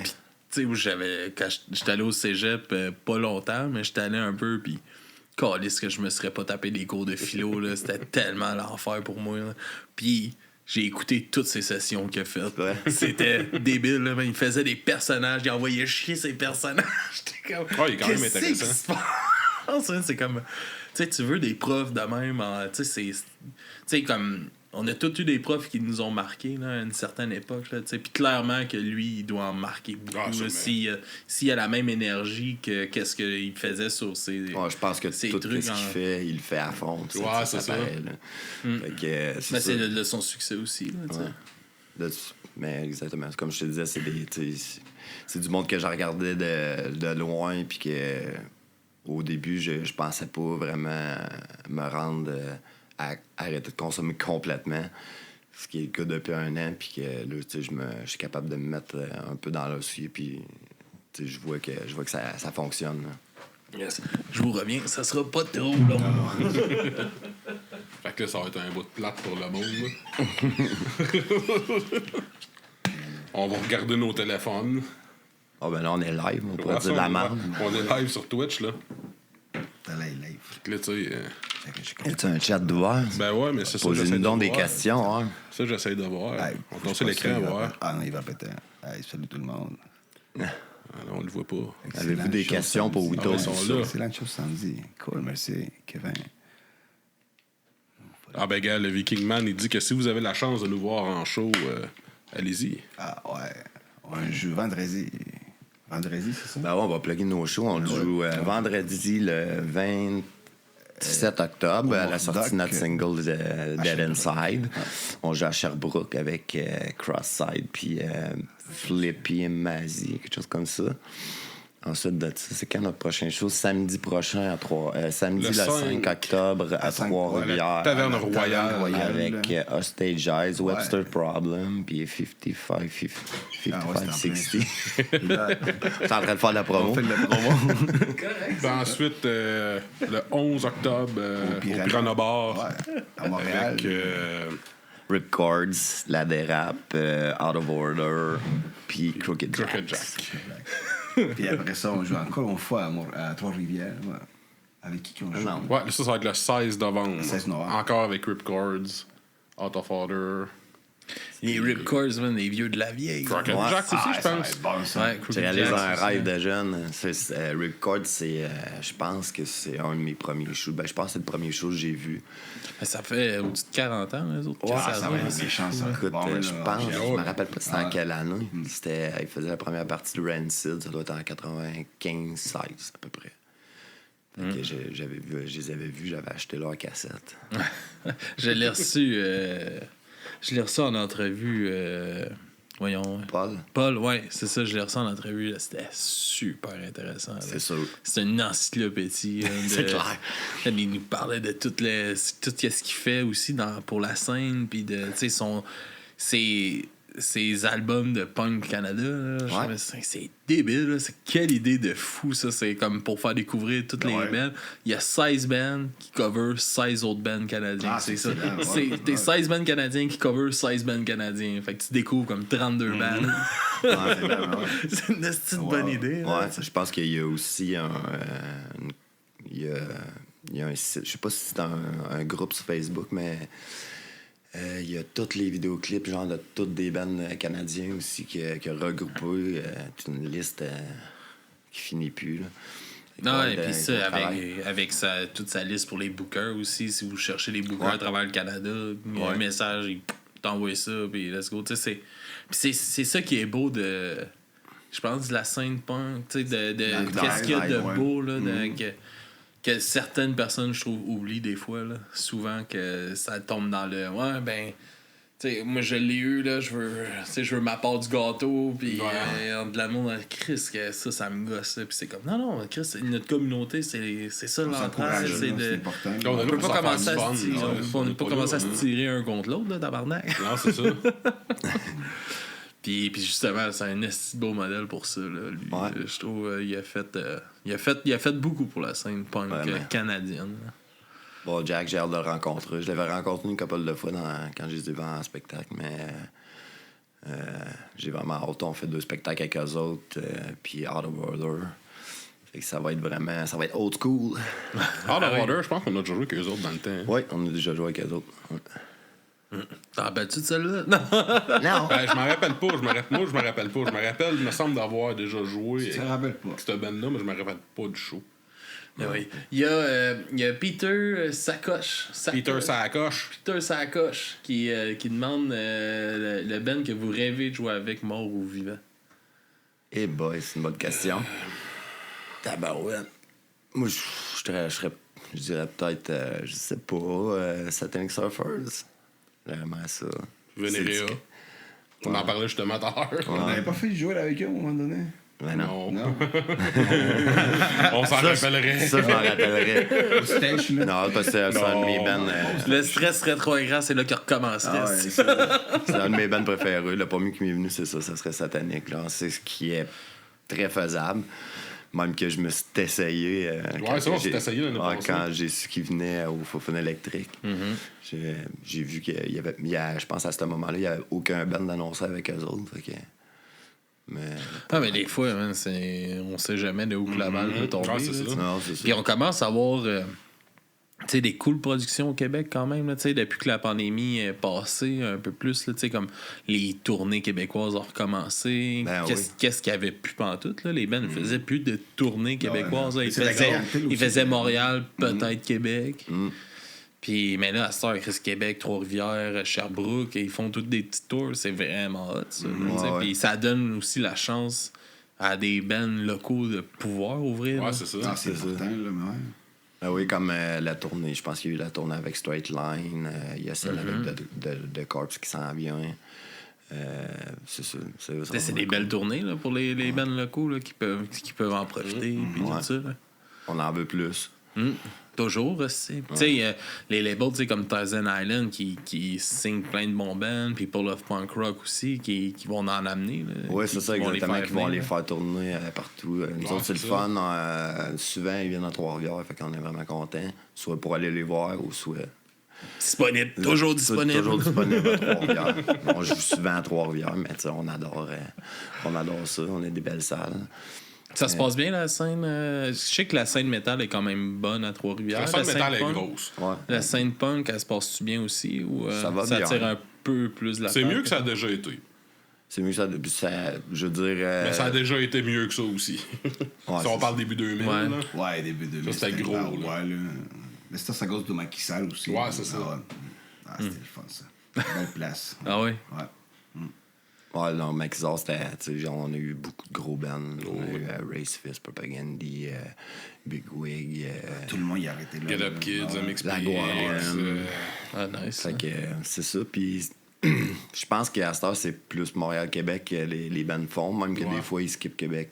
Tu sais, quand j'étais allé au cégep, pas longtemps, mais j'étais allé un peu, puis calisse que je me serais pas tapé des cours de philo, là. C'était tellement l'enfer pour moi. Là. Puis j'ai écouté toutes ces sessions qu'il a faites. Ouais. C'était débile, là. Il faisait des personnages, il envoyait chier ses personnages. J'étais comme... il est quand même intéressant. C'est comme... Tu sais, tu veux des profs de même, tu sais, comme... On a tous eu des profs qui nous ont marqués là, à une certaine époque. Puis clairement que lui, il doit en marquer beaucoup. S'il a la même énergie que qu'est-ce qu'il faisait sur ses je pense que tout ce qu'il fait, il le fait à fond. C'est ça. Mais c'est de son succès aussi. Là, mais exactement. Comme je te disais, c'est du monde que je regardais de loin. Puis que au début, je pensais pas vraiment me rendre... à arrêter de consommer complètement, ce qui est le cas depuis 1 an, puis que là, je suis capable de me mettre un peu dans l'ossu, puis je vois que ça fonctionne. Yes. Je vous reviens, ça sera pas trop long. Fait que là, ça va être un bout de plate pour le monde. On va regarder nos téléphones. Ah ben là, on est live, on pourrait Ouais, dire de la merde. On est live sur Twitch, là. T'as la live. Fait que là, tu sais... As-tu un chat d'ouvert? Ben ouais, mais c'est ça. Posez-nous donc des voir. questions, hein. Ça, j'essaie de voir. Hey, On faut tourne que je l'écran, passe ça, voir. Ah non, il va péter. Hey, salut tout le monde. Ah non, on le voit pas. Avez-vous Excellente des chose questions pour samedi. Wito? Ah, ils sont là. Excellente chose samedi. Cool, merci, Kevin. Ah ben gars, le Viking Man, il dit que si vous avez la chance de nous voir en show, allez-y. Ah ouais, un jeu vendredi. Vendredi, c'est ça? Ben ouais, on va plugger nos shows. On joue vendredi le 27 octobre à la sortie de notre single de Dead Inside. On joue à Sherbrooke avec Crossside puis Flippy et Mazzy, quelque chose comme ça. Ensuite de ça, c'est quand notre prochain show? Samedi prochain, samedi le 5 octobre à Trois-Rivières. Taverne Royale. Avec Hostage Eyes, Webster Problem, puis 5560. T'es en train de faire la promo. On fait de la promo. Ben ensuite, le 11 octobre, au Piranha Bar. Ouais, à Montréal. Avec... Ripcords, La Dérape, Out of Order, puis Crooked Jack. Puis après ça, on joue encore une fois à Trois-Rivières. Ouais. Avec qui qu'on joue? Ouais, ça va être le 16 novembre. 16 novembre. Encore avec Ripcords, Out of Order. Les Ripcords, man, les vieux de la vieille. Crooked Ouais. Jack aussi, je ça va pense. être bon, ça. Ouais, J'ai Crooked réalisé Jack, un c'est rêve ça. de jeune. Ripcords, c'est, je pense que c'est un de mes premiers shows. Ben, je pense que c'est le premier show que j'ai vu. Ça fait au-dessus de 40 ans, les autres. Ouais, Ah, ça ça va être des chances. ça. Écoute, Bon, je là, pense, j'ai- je me rappelle pas c'était en quelle année. Il faisait la première partie de Rancid, ça doit être en 95-16 à peu près. Fait que je les avais vus, j'avais acheté leur cassette. Je l'ai reçu. Je l'ai reçu en entrevue. Voyons. Paul, Ouais, c'est ça, je l'ai reçu en entrevue. Là, c'était super intéressant. Là. c'est sûr. C'est une encyclopédie. Là, C'est clair. Il nous parlait de tout ce qu'il fait aussi pour la scène, puis de ses albums de punk Canada. Là, Ouais. c'est débile. Là. C'est quelle idée de fou, ça. C'est comme pour faire découvrir toutes les Ouais. bands. Il y a 16 bands qui cover 16 autres bands canadiens. Ah, c'est ça. c'est excellent, C'est ouais. des 16 bands canadiens qui cover 16 bands canadiens. Fait que tu découvres comme 32 bands. Ouais, C'est une petite bonne idée. là. ouais, je pense qu'il y a aussi il y a un site, je sais pas si c'est un groupe sur Facebook, mais il y a tous les vidéoclips, genre de toutes des bands canadiens aussi qui a regroupé une liste qui finit plus. Là. Non, Ouais, et puis ça, gros travail. avec toute sa liste pour les bookers aussi, si vous cherchez les bookers Ouais. à travers le Canada, il y a un message, il t'envoie ça, puis let's go. Tu sais, c'est ça qui est beau de, je pense, de la scène punk, tu sais, de qu'est-ce qu'il y a de ouais. beau, là, que certaines personnes, je trouve, oublient des fois, là, souvent que ça tombe dans le, ouais, ben... T'sais, moi je l'ai eu là, je veux ma part du gâteau, puis de la monde Chris, que ça me gosse, puis c'est comme non Chris, notre communauté c'est ça l'entraide, s'encourage, c'est là, de c'est important. On on est là peut pour pas s'en commencer faire à du se fun, tirer, là. on peut est pas là, commencer à là. se tirer un contre l'autre là, tabarnak. Non, c'est ça. Puis justement, c'est un esti beau modèle pour ça là, lui. Ouais. Je trouve il a fait beaucoup pour la scène punk Vraiment. canadienne. Là. Bon, Jack, j'ai hâte de le rencontrer. Je l'avais rencontré une couple de fois quand je les ai vus en spectacle, mais j'ai vraiment hâte. On fait 2 spectacles avec eux autres, puis Out of Order. Fait que ça va être old school. Out of Order, je pense qu'on a déjà joué avec eux autres dans le temps. Oui, on a déjà joué avec eux autres. Ouais. T'en rappelles-tu de celle-là? Non. Non! Ben, je m'en rappelle pas. Je me rappelle pas. Je me rappelle, il me semble d'avoir déjà joué Je me rappelle pas. avec cette band-là, mais je me rappelle pas du show. Ben oui. Il y a Peter Sacoche. Peter Sacoche. Peter Sacoche qui demande le band que vous rêvez de jouer avec, mort ou vivant. Eh boy, c'est une bonne question. Tabarouette. Moi, je dirais peut-être, je sais pas, Satanic Surfers. Vraiment ça. Venerea. On en parlait justement tout à l'heure. On n'avait pas fait jouer avec eux à un moment donné. Mais non. Non. On s'en rappellerait. Ça, je m'en rappellerais. Stage, là. Non, parce que c'est un de mes bands. Le stress rétrograde, c'est là qu'il recommence. Ah ouais, esti. C'est un de mes bands préférés. Le premier qui m'est venu, c'est ça. Ça serait Satanic. Là. C'est ce qui est très faisable. Même que je me suis essayé. Ouais, c'est bon, tu t'es essayé l'année passée. Quand j'ai su qu'il venait au Fofun électrique, j'ai vu qu'il y avait. Je pense à ce moment-là, il n'y avait aucun band d'annoncé avec eux autres. Fait que, mais des fois, man, on sait jamais de où que la balle peut tomber. Ouais, c'est là, ça. non, c'est ça. Puis on commence à avoir des cool productions au Québec quand même. Là, depuis que la pandémie est passée un peu plus, là, comme les tournées québécoises ont recommencé. Ben Qu'est-ce qu'il y avait plus pantoute? Là? Les bands ne faisaient plus de tournées québécoises. Là. C'est la clientèle Ils aussi. faisaient Montréal, peut-être Québec. Mm. Puis, mais là, à cette heure, Chris Québec, Trois-Rivières, Sherbrooke, ils font toutes des petits tours. C'est vraiment hot, ça. ouais. Puis ça donne aussi la chance à des bands locaux de pouvoir ouvrir. Ouais, là. c'est ça. Ah, c'est important, là, mais ouais. Ah oui, comme la tournée. Je pense qu'il y a eu la tournée avec Straight Line. Il y a celle avec de Corpse qui s'en vient. C'est ça. C'est des belles tournées là, pour les bands locaux là, qui peuvent en profiter. Puis Ouais. tout ça. Là. On en veut plus. Toujours aussi. Tu sais, les labels comme Tarzan Island qui signent plein de bons bands, puis People of Punk Rock aussi qui vont en amener. Oui, c'est ça, exactement, qui vont les venir, faire tourner partout. Nous autres, c'est le c'est fun. Souvent, ils viennent à Trois-Rivières, fait qu'on est vraiment contents. Soit pour aller les voir ou soit. Disponible. Toujours disponible. Toujours disponible à Trois-Rivières. On joue souvent à Trois-Rivières, mais on adore ça. On a des belles salles. Ça se passe bien la scène. Je sais que la scène métal est quand même bonne à Trois-Rivières. La scène métal est punk, grosse. Ouais. La scène punk, elle se passe-tu bien aussi ou Ça va bien. attire un peu plus la C'est peur, mieux que ça a peut-être? déjà été. C'est mieux que ça. Je veux dire. Mais ça a déjà été mieux que ça aussi. Ouais, Si on c'est parle début 2000, Ouais. là. Ouais, début 2000. Ça, c'était gros, là. Ouais, là. Mais c'était à cause de Macky Sall aussi. Ouais, là. c'est ça. Ah, ouais. Ah, c'était le fun, ça. Belle place. Ah oui? Ouais. Ouais, non, Maxor, c'était. Genre, on a eu beaucoup de gros bands. On a eu Race Fist, Propagandy, Big Wig. Tout le monde y a arrêté là. Get Up là. Kids, Ah, ouais. MXPX. La Guardian. Ah, nice. Fait que c'est ça. Puis je pense qu'à cette heure, c'est plus Montréal-Québec que les bands font, même que Ouais. des fois, ils skippent Québec.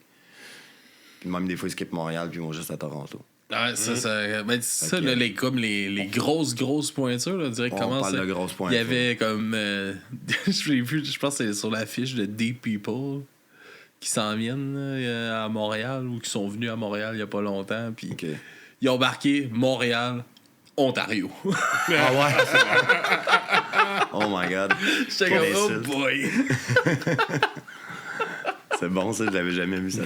Puis même des fois, ils skippent Montréal, puis ils vont juste à Toronto. Ah, ça, que- là, les grosses pointures, là, on dirait que On comment parle ça- de grosses Il y pointures. avait comme. J'ai vu, je pense que c'est sur l'affiche de Deep People qui s'en viennent là, à Montréal ou qui sont venus à Montréal il y a pas longtemps. Puis OK. ils ont marqué Montréal, Ontario. Ah ouais? Oh my God. J'étais comme, oh Imbécile. boy! C'est bon, ça, je l'avais jamais vu ça.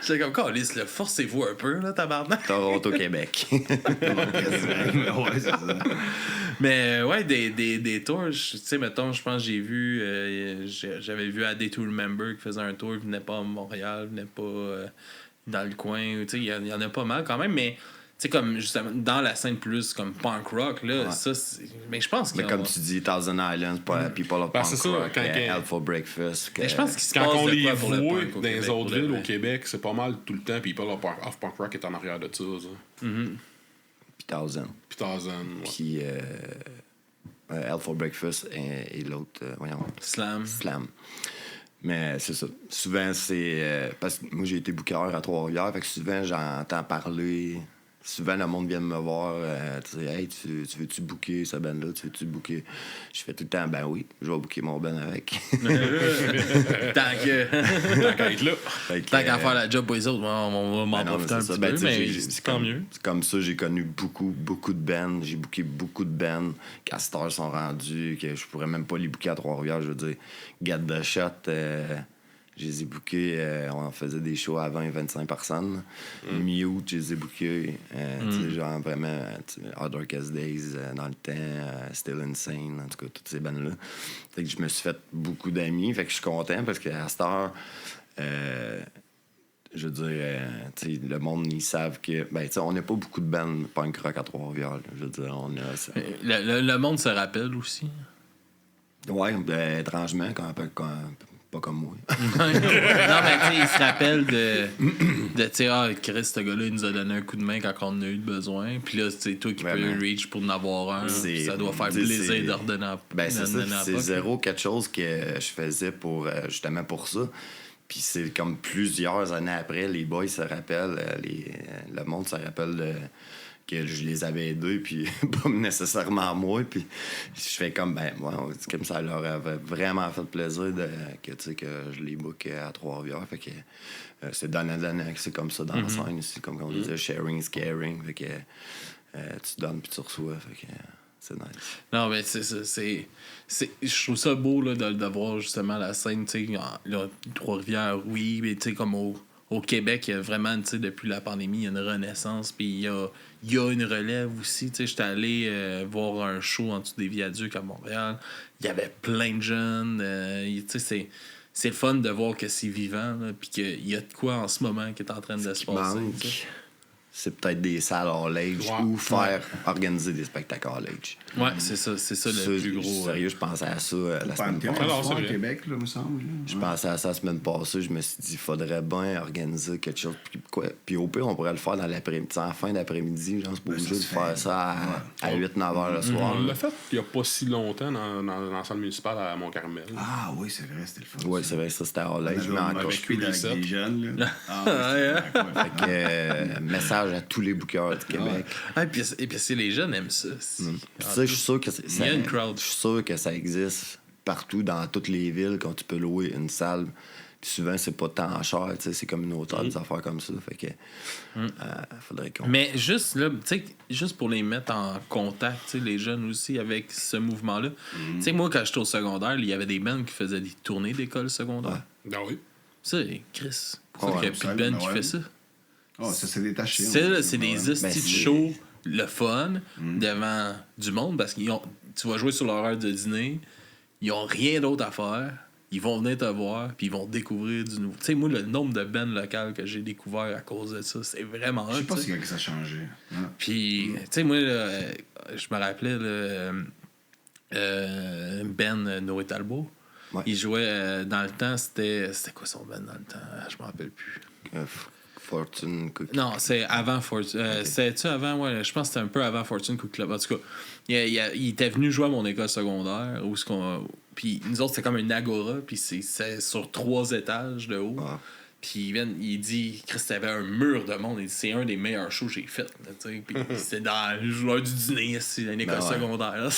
J'étais comme, calisse, là, forcez-vous un peu, là, tabarnak. Toronto-Québec. Ouais, c'est ça. Mais ouais, des tours, tu sais, mettons, je pense que j'ai vu, j'avais vu A Day to Remember qui faisait un tour, il venait pas à Montréal, il venait pas dans le coin, tu sais, il y en a pas mal quand même, mais tu sais, comme justement, dans la scène plus comme punk rock, là, Ouais. ça, mais je pense que. Mais comme tu dis, Thousand Islands, People of Ben, Punk c'est ça, Rock, quand- Alpha Breakfast. Mais je pense qu'il se Quand passe on de les quoi pour le voit punk au dans les Québec, autres pour le villes vrai. au Québec, c'est pas mal tout le temps. People of Punk Rock est en arrière de ça. Puis Thousand. Puis Tarzan, ouais. Puis Alpha Breakfast et l'autre, voyons, Slam. Slam. Mais c'est ça. Souvent, c'est. Parce que moi, j'ai été booker à Trois-Rivières, fait que souvent, j'entends parler. Souvent, le monde vient me voir. Tu sais, hey, tu veux-tu booker ce band-là? Tu veux-tu booker? Je fais tout le temps, ben oui, je vais booker mon band avec. Tant que. Tant qu'à être là. Fait que, Tant qu'à faire la job pour les autres, on va m'en ben non, profiter mais un c'est ça. petit Ben, peu, tu sais, mais c'est c'est tant comme- mieux. c'est comme ça, j'ai connu beaucoup de bands. J'ai booké beaucoup de bands. Castors sont rendus, que je pourrais même pas les booker à Trois-Rivières. Je veux dire, Get the Shot, je les ai bookés. On faisait des shows à 20-25 personnes. Mute, je les ai bookés. Tu sais, genre vraiment, Hard Darkest Days dans le temps, Still Insane, en tout cas, toutes ces bandes-là. Fait que je me suis fait beaucoup d'amis. Fait que je suis content parce qu'à cette heure, je veux dire, tu sais, le monde, ils savent que. Ben, tu sais, on n'a pas beaucoup de bandes punk rock à Trois-Rivières. Là. Je veux dire, on a. Ça. Le monde se rappelle aussi. Ouais, ben, étrangement, pas comme moi. Non, mais tu sais, il se rappelle de tu sais, ah, Chris, ce gars-là, il nous a donné un coup de main quand on en a eu besoin. Puis là, c'est toi qui Vraiment. peux reach pour en avoir un. C'est- Ça doit faire tu sais, plaisir c'est- de redonner Ben, c'est ça. redonner à C'est POC. zéro quelque chose que je faisais pour justement pour ça. Puis c'est comme plusieurs années après, les boys se rappellent, le monde se rappelle que je les avais aidés, puis pas nécessairement moi. Puis je fais comme, ben, moi, comme ça leur avait vraiment fait plaisir que je les book à Trois-Rivières. Fait que c'est donnant, c'est comme ça dans la scène ici. Comme on disait, sharing is caring. Fait que tu donnes puis tu reçois. Fait que c'est nice. Non, mais c'est ça. Je trouve ça beau là, de voir justement la scène, tu sais, Trois-Rivières, oui, mais tu sais, comme au Québec, il y a vraiment, tu sais, depuis la pandémie, il y a une renaissance, puis il y a une relève aussi. Tu sais, j'étais allé voir un show en dessous des viaducs à Montréal. Il y avait plein de jeunes. Tu sais, c'est le fun de voir que c'est vivant, puis qu'il y a de quoi en ce moment qui est en train de se passer. Tu sais. C'est peut-être des salles all age ou organiser des spectacles all age. Ouais, c'est ça le plus gros. Sérieux, je pensais à ça la semaine Panthéon, passée. au Québec, là, me semble. Je pensais à ça la semaine passée. Je me suis dit, il faudrait bien organiser quelque chose. Puis au pire, on pourrait le faire dans l'après-midi. En fin d'après-midi, genre, c'est pas obligé de faire ça à 8-9 heures le soir. On l'a fait il n'y a pas si longtemps dans la salle municipale à Mont-Carmel. Ah oui, c'est vrai, c'était le fun. Oui, c'est vrai, ça c'était all age. Mais encore. Je suis avec des jeunes, là. Fait que, message à tous les bookers du Québec. Ah, puis les jeunes aiment ça. Ça, je suis sûr que il y a une crowd. Je suis sûr que ça existe partout dans toutes les villes quand tu peux louer une salle. Puis souvent, c'est pas tant cher, tu sais, c'est communautaire, des affaires comme ça. Fait que faudrait qu'on... Mais juste là, tu sais, juste pour les mettre en contact, tu sais, les jeunes aussi avec ce mouvement-là. Tu sais, moi, quand j'étais au secondaire, il y avait des bands qui faisaient des tournées d'école secondaire. Ah oui. Ça, Chris, pourquoi il n'y a plus de band qui fait ça? Oh, ça, c'est détaché. C'est des hosties de shows, le fun, devant du monde, parce que tu vas jouer sur leur heure de dîner, ils ont rien d'autre à faire, ils vont venir te voir, puis ils vont découvrir du nouveau. Tu sais, moi, le nombre de bands locales que j'ai découvert à cause de ça, c'est vraiment Je sais pas si ça a changé. Puis, tu sais, moi, là, je me rappelais, Ben Noé Talbot. Ouais. Il jouait dans le temps, c'était quoi son band dans le temps? Je me rappelle plus. Fortune Cookie. Non, c'est avant Fortune. C'était-tu avant? Ouais, je pense que c'était un peu avant Fortune Cookie Club. En tout cas, il était venu jouer à mon école secondaire. Puis nous autres, c'était comme une agora. Puis c'est sur 3 étages de haut. Ah. Puis il dit, Chris, t'avais un mur de monde. Il dit, c'est un des meilleurs shows que j'ai fait. Puis c'était dans l'heure du dîner, c'est une école secondaire.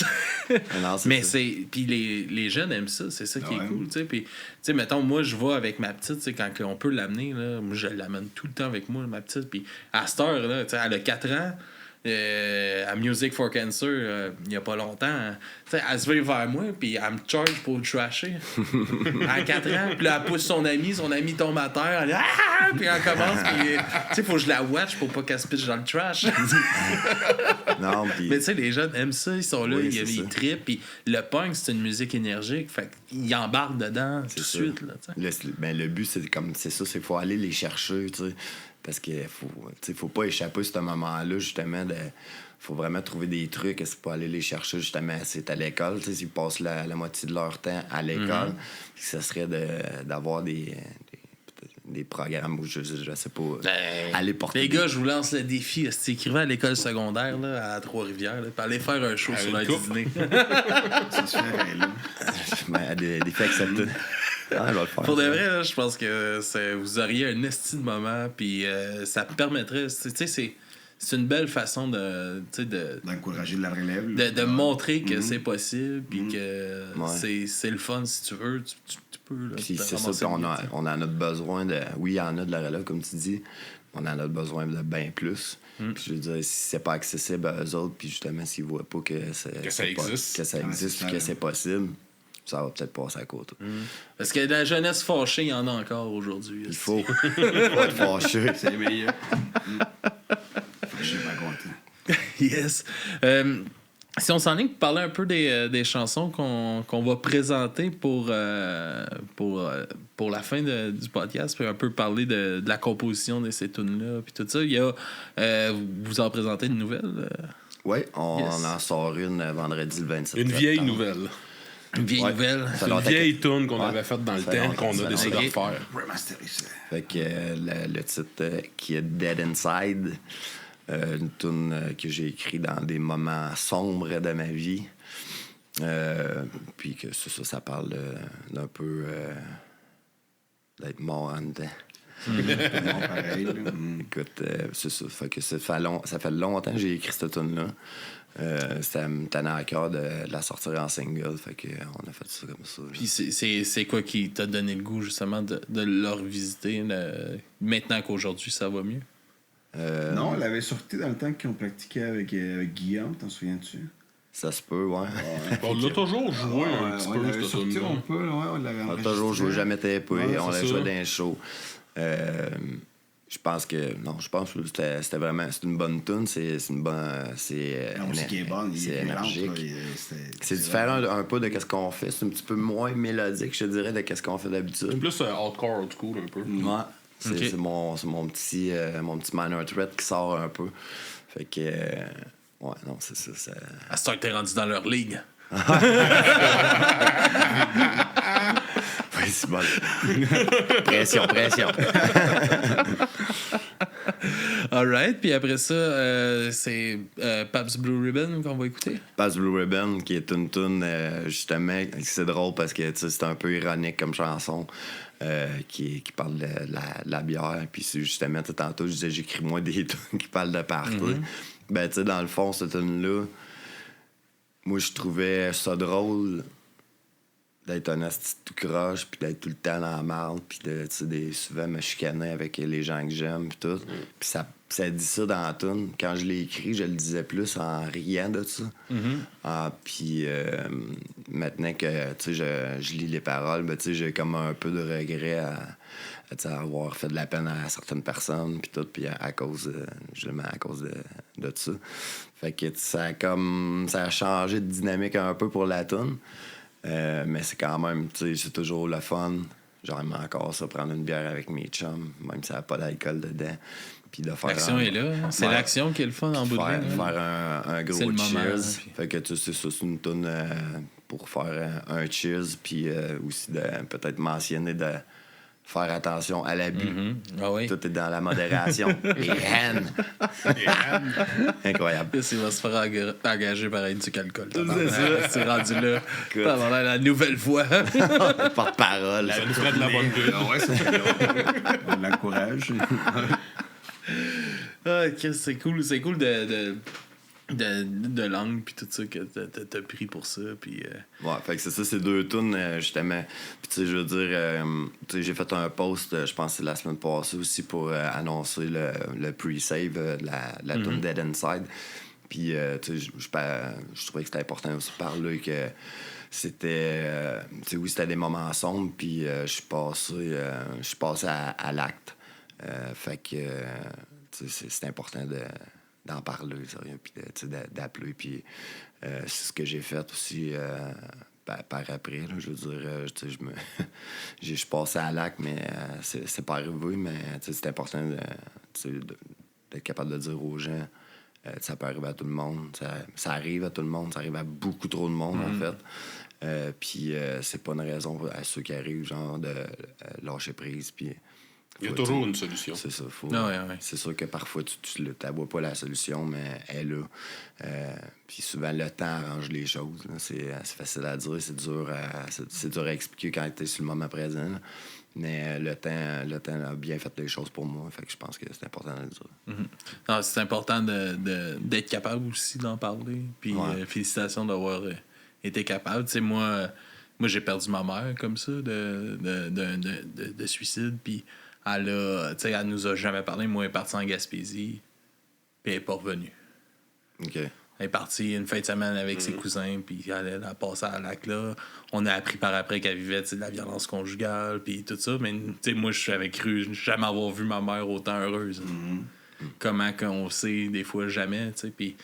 Mais c'est. Puis les jeunes aiment ça. C'est ça qui est cool. Puis, tu sais, mettons, moi, je vais avec ma petite, quand on peut l'amener. Là, moi, je l'amène tout le temps avec moi, ma petite. Puis à cette heure, là, elle a 4 ans. À Music for Cancer, il n'y a pas longtemps, elle se vient vers moi, puis elle me charge pour le trasher. À 4 ans, puis là, elle pousse son ami tombe à terre, elle dit ah! Puis elle commence, puis tu sais, faut que je la watch pour pas qu'elle se pitche dans le trash. Non, pis... Mais tu sais, les jeunes aiment ça, ils sont là, Oui, ils trippent, puis le punk, c'est une musique énergique, fait qu'ils embarquent dedans tout de suite. Là, le but, c'est ça, c'est qu'il faut aller les chercher, tu sais. Parce qu'il faut pas échapper à ce moment-là, justement. Faut vraiment trouver des trucs. C'est pas aller les chercher, justement. C'est à l'école. Ils passent la moitié de leur temps à l'école. Ça serait d'avoir des programmes où je sais pas. Aller porter. Les gars, je vous lance le défi. Écrivez à l'école secondaire là, à Trois-Rivières, puis allez faire un show sur l'heure du dîner. Ça se fait, là. Des faits acceptés. Ah, pour de vrai, là, je pense que vous auriez un esti de moment, puis ça permettrait. C'est une belle façon d'encourager de la relève. De montrer que c'est possible, puis que c'est le fun si tu veux. Tu peux. Là, puis c'est ça, on en a besoin de. Oui, il y en a de la relève, comme tu dis. On en a besoin de bien plus. Puis je veux dire, si c'est pas accessible à eux autres, puis justement, s'ils voient pas que ça existe, puis que c'est possible. Ça va peut-être passer à côté. Parce que la jeunesse fâchée, il y en a encore aujourd'hui. Il faut être fâché. C'est le meilleur. Fâché, pas content. Yes. Si on s'en est pour parler un peu des chansons qu'on va présenter pour la fin du podcast, puis un peu parler de la composition de ces tunes-là, puis tout ça, il y a... vous en présentez une nouvelle? Oui, on en sort une vendredi le 27 Une vieille nouvelle. Une vieille nouvelle. C'est une vieille tune qu'on avait faite dans le temps, qu'on a décidé de refaire. Remasterisé. Fait que le titre qui est Dead Inside, une tune que j'ai écrite dans des moments sombres de ma vie. Puis que ça parle d'un peu d'être mort en dedans. Non, pareil. Là. Écoute, c'est ça. Fait que ça fait longtemps que j'ai écrit cette tune-là. Ça me tenait à cœur de la sortir en single. Fait que on a fait ça comme ça. Puis c'est quoi qui t'a donné le goût, justement, de le revisiter maintenant qu'aujourd'hui, ça va mieux? Non, elle avait sorti dans le temps qu'on pratiquait avec Guillaume, t'en souviens-tu? Ça se peut, ouais. On l'a toujours joué un petit on peu, l'avait cette sorti tune-là. un peu, ouais, on l'avait On a enregistré. toujours joué, jamais tapé. Ouais, On c'est l'a joué ça. dans un show. Je pense que c'était vraiment une bonne tune. C'est une bonne. La musique est bonne, il c'est est énergique. énergique. C'est différent un peu de ce qu'on fait. C'est un petit peu moins mélodique, je te dirais, de ce qu'on fait d'habitude. Plus hardcore, old school, un peu. Ouais. C'est Ok. c'est mon petit minor threat qui sort un peu. Fait que. Ouais, non, c'est ça. À ce temps que t'es rendu dans leur ligue. Oui, c'est bon. Pression. Alright, puis après ça, c'est Pabst Blue Ribbon qu'on va écouter. Pass Blue Ribbon, qui est une tune, justement, c'est drôle parce que tu sais, c'est un peu ironique comme chanson, qui parle de la bière. Puis c'est justement, tantôt, je disais, j'écris moins des tunes qui parlent de party. Ben, tu sais, dans le fond, cette tune-là, moi, je trouvais ça drôle d'être un asti tout croche, puis d'être tout le temps dans la marde, puis de, tu sais, souvent me chicaner avec les gens que j'aime, puis tout. Puis ça dit ça dans la tune. Quand je l'ai écrit, je le disais plus en riant de ça. Puis maintenant que, tu sais, je lis les paroles, ben, tu sais, j'ai comme un peu de regret à tu sais, avoir fait de la peine à certaines personnes, puis tout, puis à cause, justement, à cause de ça. Fait que ça a changé de dynamique un peu pour la tune. Mais c'est quand même, tu sais, c'est toujours le fun. J'aime encore ça, prendre une bière avec mes chums, même si ça n'a pas d'alcool dedans. Puis de faire L'action est là. Hein? C'est Ouais. l'action qui est le fun en bout de ligne. hein. Faire un C'est gros le moment, cheers. hein, puis- Fait que tu sais, ça, c'est une toune pour faire un cheers, puis aussi de peut-être mentionner de faire attention à l'abus. Ah oui. Tout est dans la modération. Les haines. Incroyable. Là, il va se faire engager par du alcool. C'est ça. C'est rendu là. Écoute. Ça va la nouvelle voix. Porte-parole. Ça nous ferait de la bonne pub. Ah ouais, c'est on l'encourage. Ah, c'est cool. C'est cool de langue puis tout ça que t'as pris pour ça. Puis, Ouais, fait que c'est ça, c'est deux tunes, justement. Puis, tu sais, je veux dire, tu sais, j'ai fait un post, je pense que c'est la semaine passée aussi, pour annoncer le pre-save de la tune Dead Inside. Puis, tu sais, je trouvais que c'était important aussi de parler que c'était. Tu sais, oui, c'était des moments sombres, puis je suis passé à l'acte. Fait que, tu sais, c'est important d'en parler, sérieux, puis d'appeler. Puis c'est ce que j'ai fait aussi par après. Là, je veux dire, tu sais, je suis passé à l'acte, mais c'est pas arrivé. Mais tu sais, c'est important d'être capable de dire aux gens. Ça peut arriver à tout le monde. Ça arrive à tout le monde. Ça arrive à beaucoup trop de monde, en fait. Puis c'est pas une raison à ceux qui arrivent, genre, de lâcher prise. Puis Il y a toujours une solution. c'est ça. Ouais. C'est sûr que parfois, tu n'aboies pas la solution, mais elle est là. Puis souvent, le temps arrange les choses. Là. C'est facile à dire, c'est dur à expliquer quand tu es sur le moment présent. Là. Mais le temps a bien fait les choses pour moi. Fait que je pense que c'est important de le dire. non, c'est important d'être capable aussi d'en parler. Puis Ouais. félicitations d'avoir été capable. Tu sais, moi j'ai perdu ma mère comme ça de suicide. Puis elle nous a jamais parlé. Moi, elle est partie en Gaspésie. Puis elle est pas revenue. OK. Elle est partie une fin de semaine avec ses cousins, puis elle a passé à lac là. On a appris par après qu'elle vivait de la violence conjugale, puis tout ça. Mais moi, je savais cru jamais avoir vu ma mère autant heureuse. Comment qu'on sait, des fois, jamais. Puis,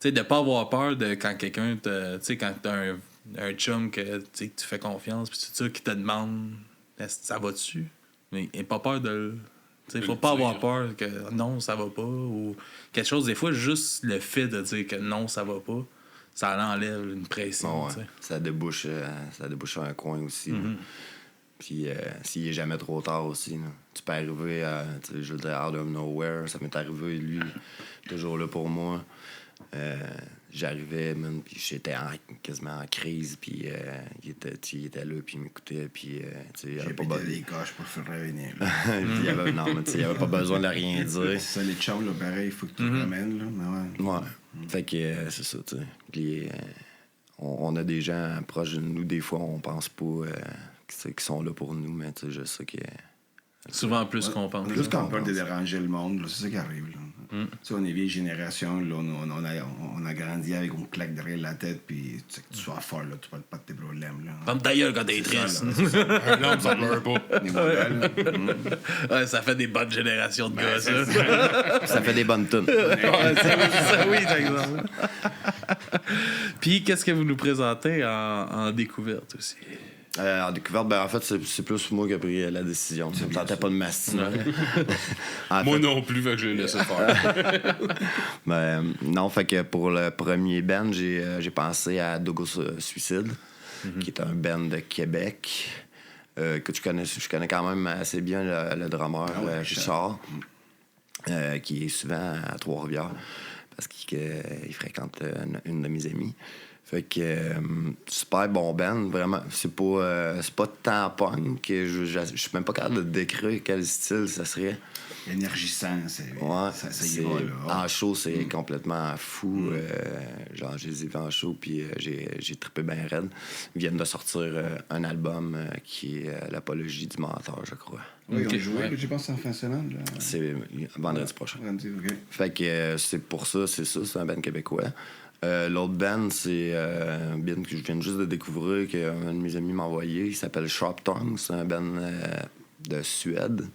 de pas avoir peur de quand quelqu'un, quand t'as un chum que tu fais confiance, puis tout ça, qui te demande ça va-tu? Mais il pas peur de. Il faut pas avoir peur que non, ça va pas ou quelque chose. Des fois, juste le fait de dire que non, ça va pas, ça enlève une pression. Bon, ouais. t'sais. Ça débouche sur un coin aussi. Là. Puis s'il est jamais trop tard aussi. Là. Tu peux arriver à, je veux dire, out of nowhere. Ça m'est arrivé, lui, toujours là pour moi. j'arrivais, man, puis j'étais quasiment en crise, puis il était là, puis il m'écoutait, puis il n'y avait pas besoin. des coches pour le faire revenir. Il y avait pas besoin de rien dire. C'est ça, les chums, là, pareil, il faut que tu le ramènes, là. Mais ouais. Fait que c'est ça, tu sais. Puis, on a des gens proches de nous, des fois, on pense pas qu'ils sont là pour nous, mais tu sais, je sais que... Souvent plus qu'on pense. On a juste qu'on peur de déranger le monde, là, c'est ça qui arrive. Là. Tu sais, on est vieille génération, là, on a grandi avec une claque derrière la tête, puis tu sais que tu sois fort, là, tu parles pas de tes problèmes. Là. Ferme ta gueule quand t'es triste. Un homme, ça pleure pas. Des modèles. Ouais, ça fait des bonnes générations de gars, ça. Ça fait des bonnes tunes. Oui, par exemple. Puis, qu'est-ce que vous nous présentez en découverte aussi? En découverte, ben en fait, c'est plus moi qui ai pris la décision. Ça me tentait pas de m'astiner. Moi non plus, fait que je l'ai laissé faire. Ben, non, fait que pour le premier band, j'ai pensé à Dogo Suicide, qui est un band de Québec. Que je connais quand même assez bien le drummer, Richard, qui est souvent à Trois-Rivières, parce qu'il fréquente une de mes amies. Fait que super bon band, vraiment. C'est pas tant punk que je suis même pas capable de décrire quel style ça serait. Énergisant, ça y va, là. En show, c'est complètement fou. Genre, je les ai vus en show, puis j'ai trippé bien raide. Ils viennent de sortir un album qui est l'apologie du menteur, je crois. Oui, on jouait, j'ai pensé en fin de semaine. Là. C'est vendredi prochain. OK. Fait que c'est pour ça, c'est un band québécois. L'autre band, c'est un band que je viens juste de découvrir, qu'un de mes amis m'a envoyé. Il s'appelle Sharp Tongue. C'est un band de Suède.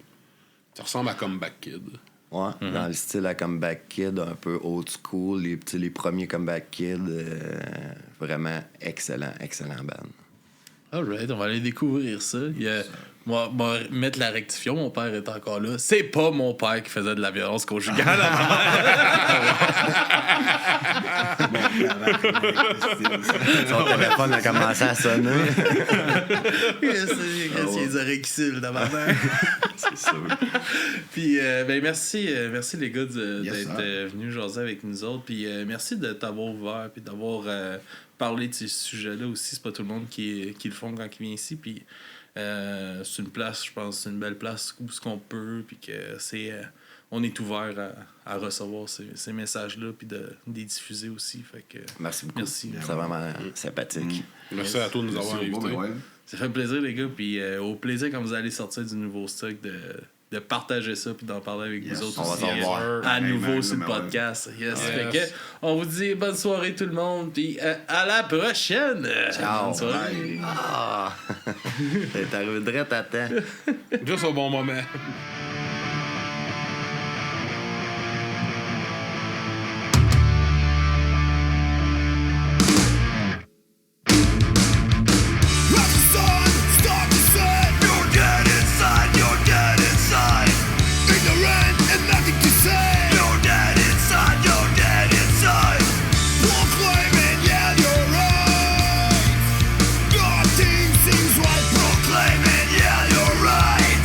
Ça ressemble à Comeback Kid. Ouais, dans le style à Comeback Kid, un peu old school. Les premiers Comeback Kid, vraiment excellent band. Alright, on va aller découvrir ça. Moi, mettre la rectification, mon père est encore là. C'est pas mon père qui faisait de la violence conjugale à ma mère. Son téléphone a commencé à sonner. C'est les oreilles qui sifflent dans ma mère. C'est sûr. Puis, merci les gars d'être venus jaser avec nous autres. Puis, merci de t'avoir ouvert puis d'avoir parlé de ces sujets-là aussi. C'est pas tout le monde qui le font quand ils viennent ici. Puis, c'est une place, je pense, c'est une belle place où ce qu'on peut. Puis que on est ouvert à recevoir ces messages-là puis de les diffuser aussi. Fait que, merci beaucoup. Merci. C'est vraiment sympathique. Merci à toi de nous avoir invités. Ça fait plaisir, les gars. Puis au plaisir, quand vous allez sortir du nouveau stock, de partager ça puis d'en parler avec vous autres on aussi. va s'en voir. À nouveau sur le podcast. Yes. Fait que, on vous dit bonne soirée tout le monde. Puis à la prochaine. Ciao. Bonne soirée. T'es arrivé direct à temps. Juste au bon moment. Proclaiming, yeah, you're right.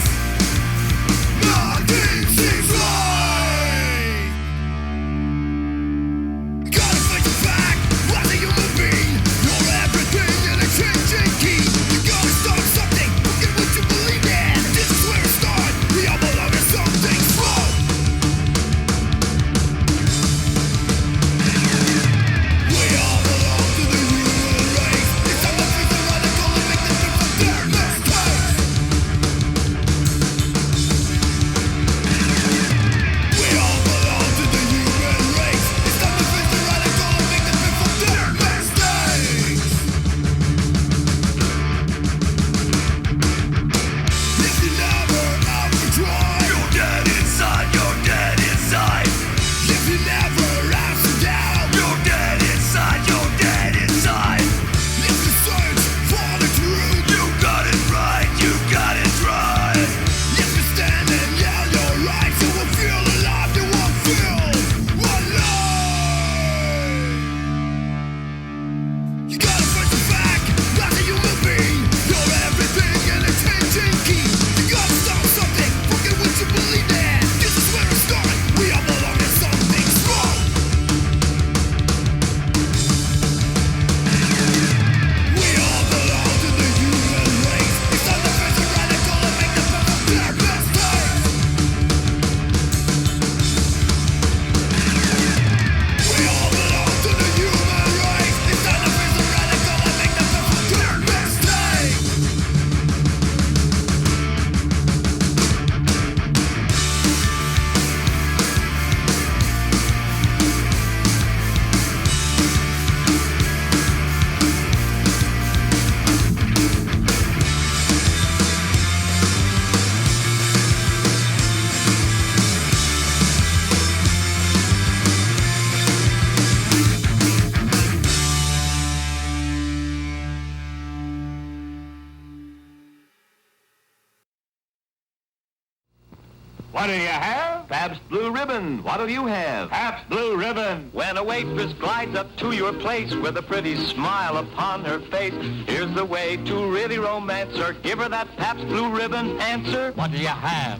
What do you have? Pabst Blue Ribbon. What'll you have? Pabst Blue Ribbon. When a waitress glides up to your place with a pretty smile upon her face, here's the way to really romance her. Give her that Pabst Blue Ribbon answer. What do you have?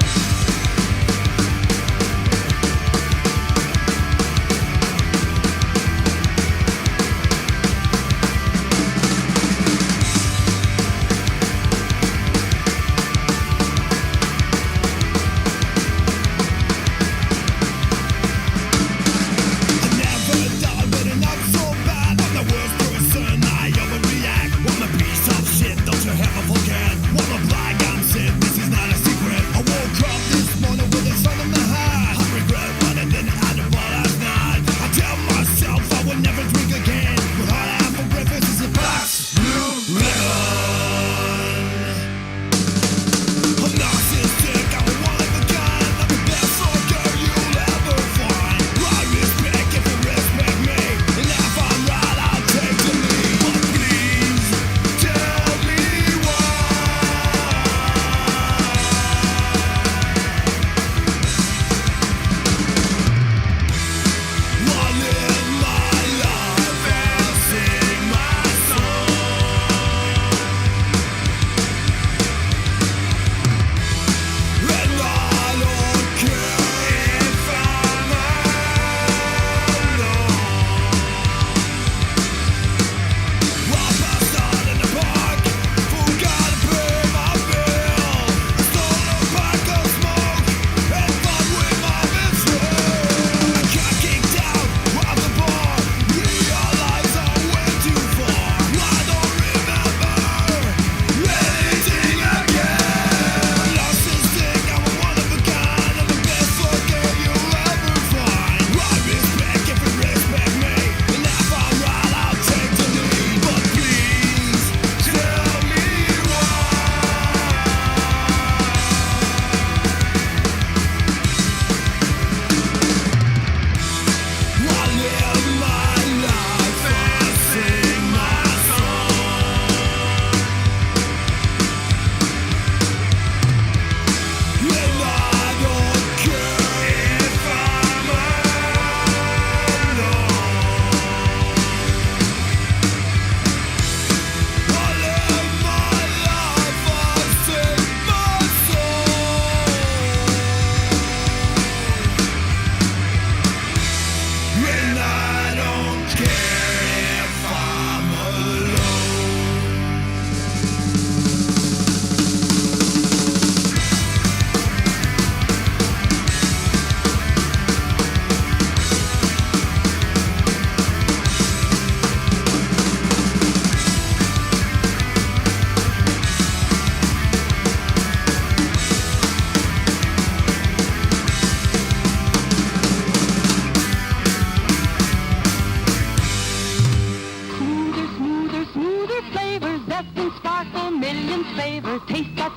Taste that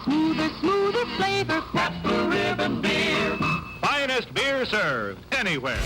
smoother flavor. Pabst Blue Ribbon beer. Finest beer served anywhere.